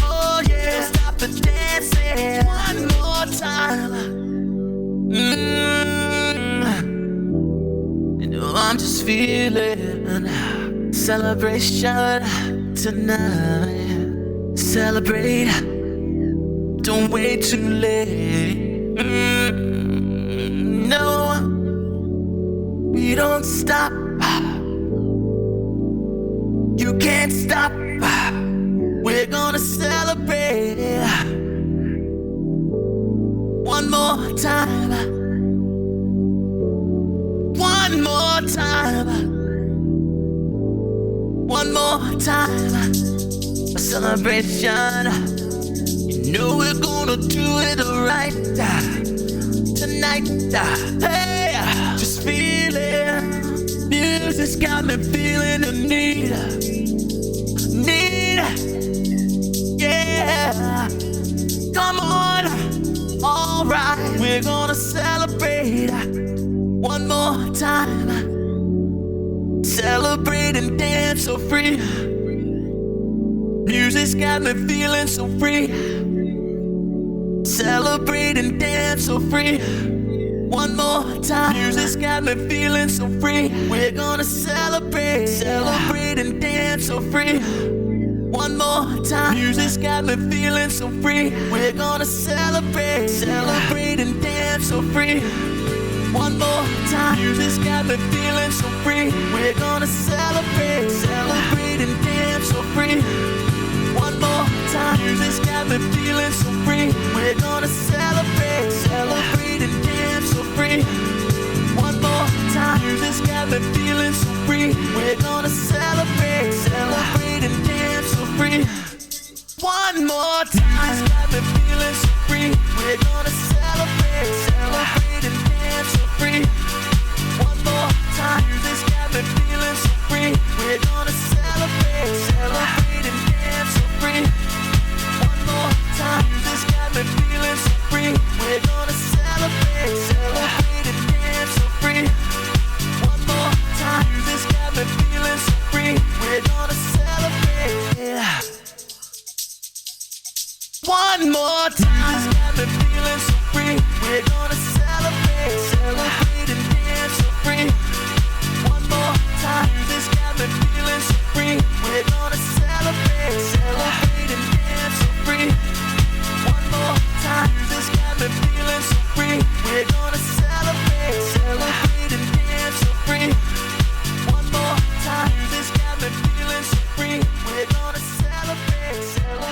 Oh yeah, don't stop the dancing. One more time. You know I'm just feeling celebration tonight. Celebrate. Don't wait too late. No, we don't stop. You can't stop. We're gonna celebrate. One more time. One more time. One more time. A celebration. You know we're gonna do it right tonight. Hey, just feeling. Music's got me feeling the need. Yeah. Come on. Alright, we're gonna celebrate one more time. Celebrate and dance so free. Music's got me feeling so free. Celebrate and dance so free. One more time. Music's got me feeling so free. We're gonna celebrate. Celebrate and dance so free. One more time. Music's got me feeling so free. We're gonna celebrate. Celebrate and dance so free. One more time. Music's got me feeling so free. We're gonna celebrate. Celebrate and dance so free. One more time. Music's got me feeling so free. We're gonna celebrate. Celebrate and dance so free. One more time. This got me feeling so free. We're gonna celebrate, celebrate and dance so free. One more time. This got me feeling so free. We're gonna celebrate, celebrate and dance so free. One more time. This got me feeling so free. We're gonna celebrate, celebrate and dance so free. One more time. This got me feeling so free. We're gonna celebrate, celebrate and dance so free. One more time. This got me feeling so free. We're gonna celebrate. One more time. This got me feeling so free. We're gonna celebrate.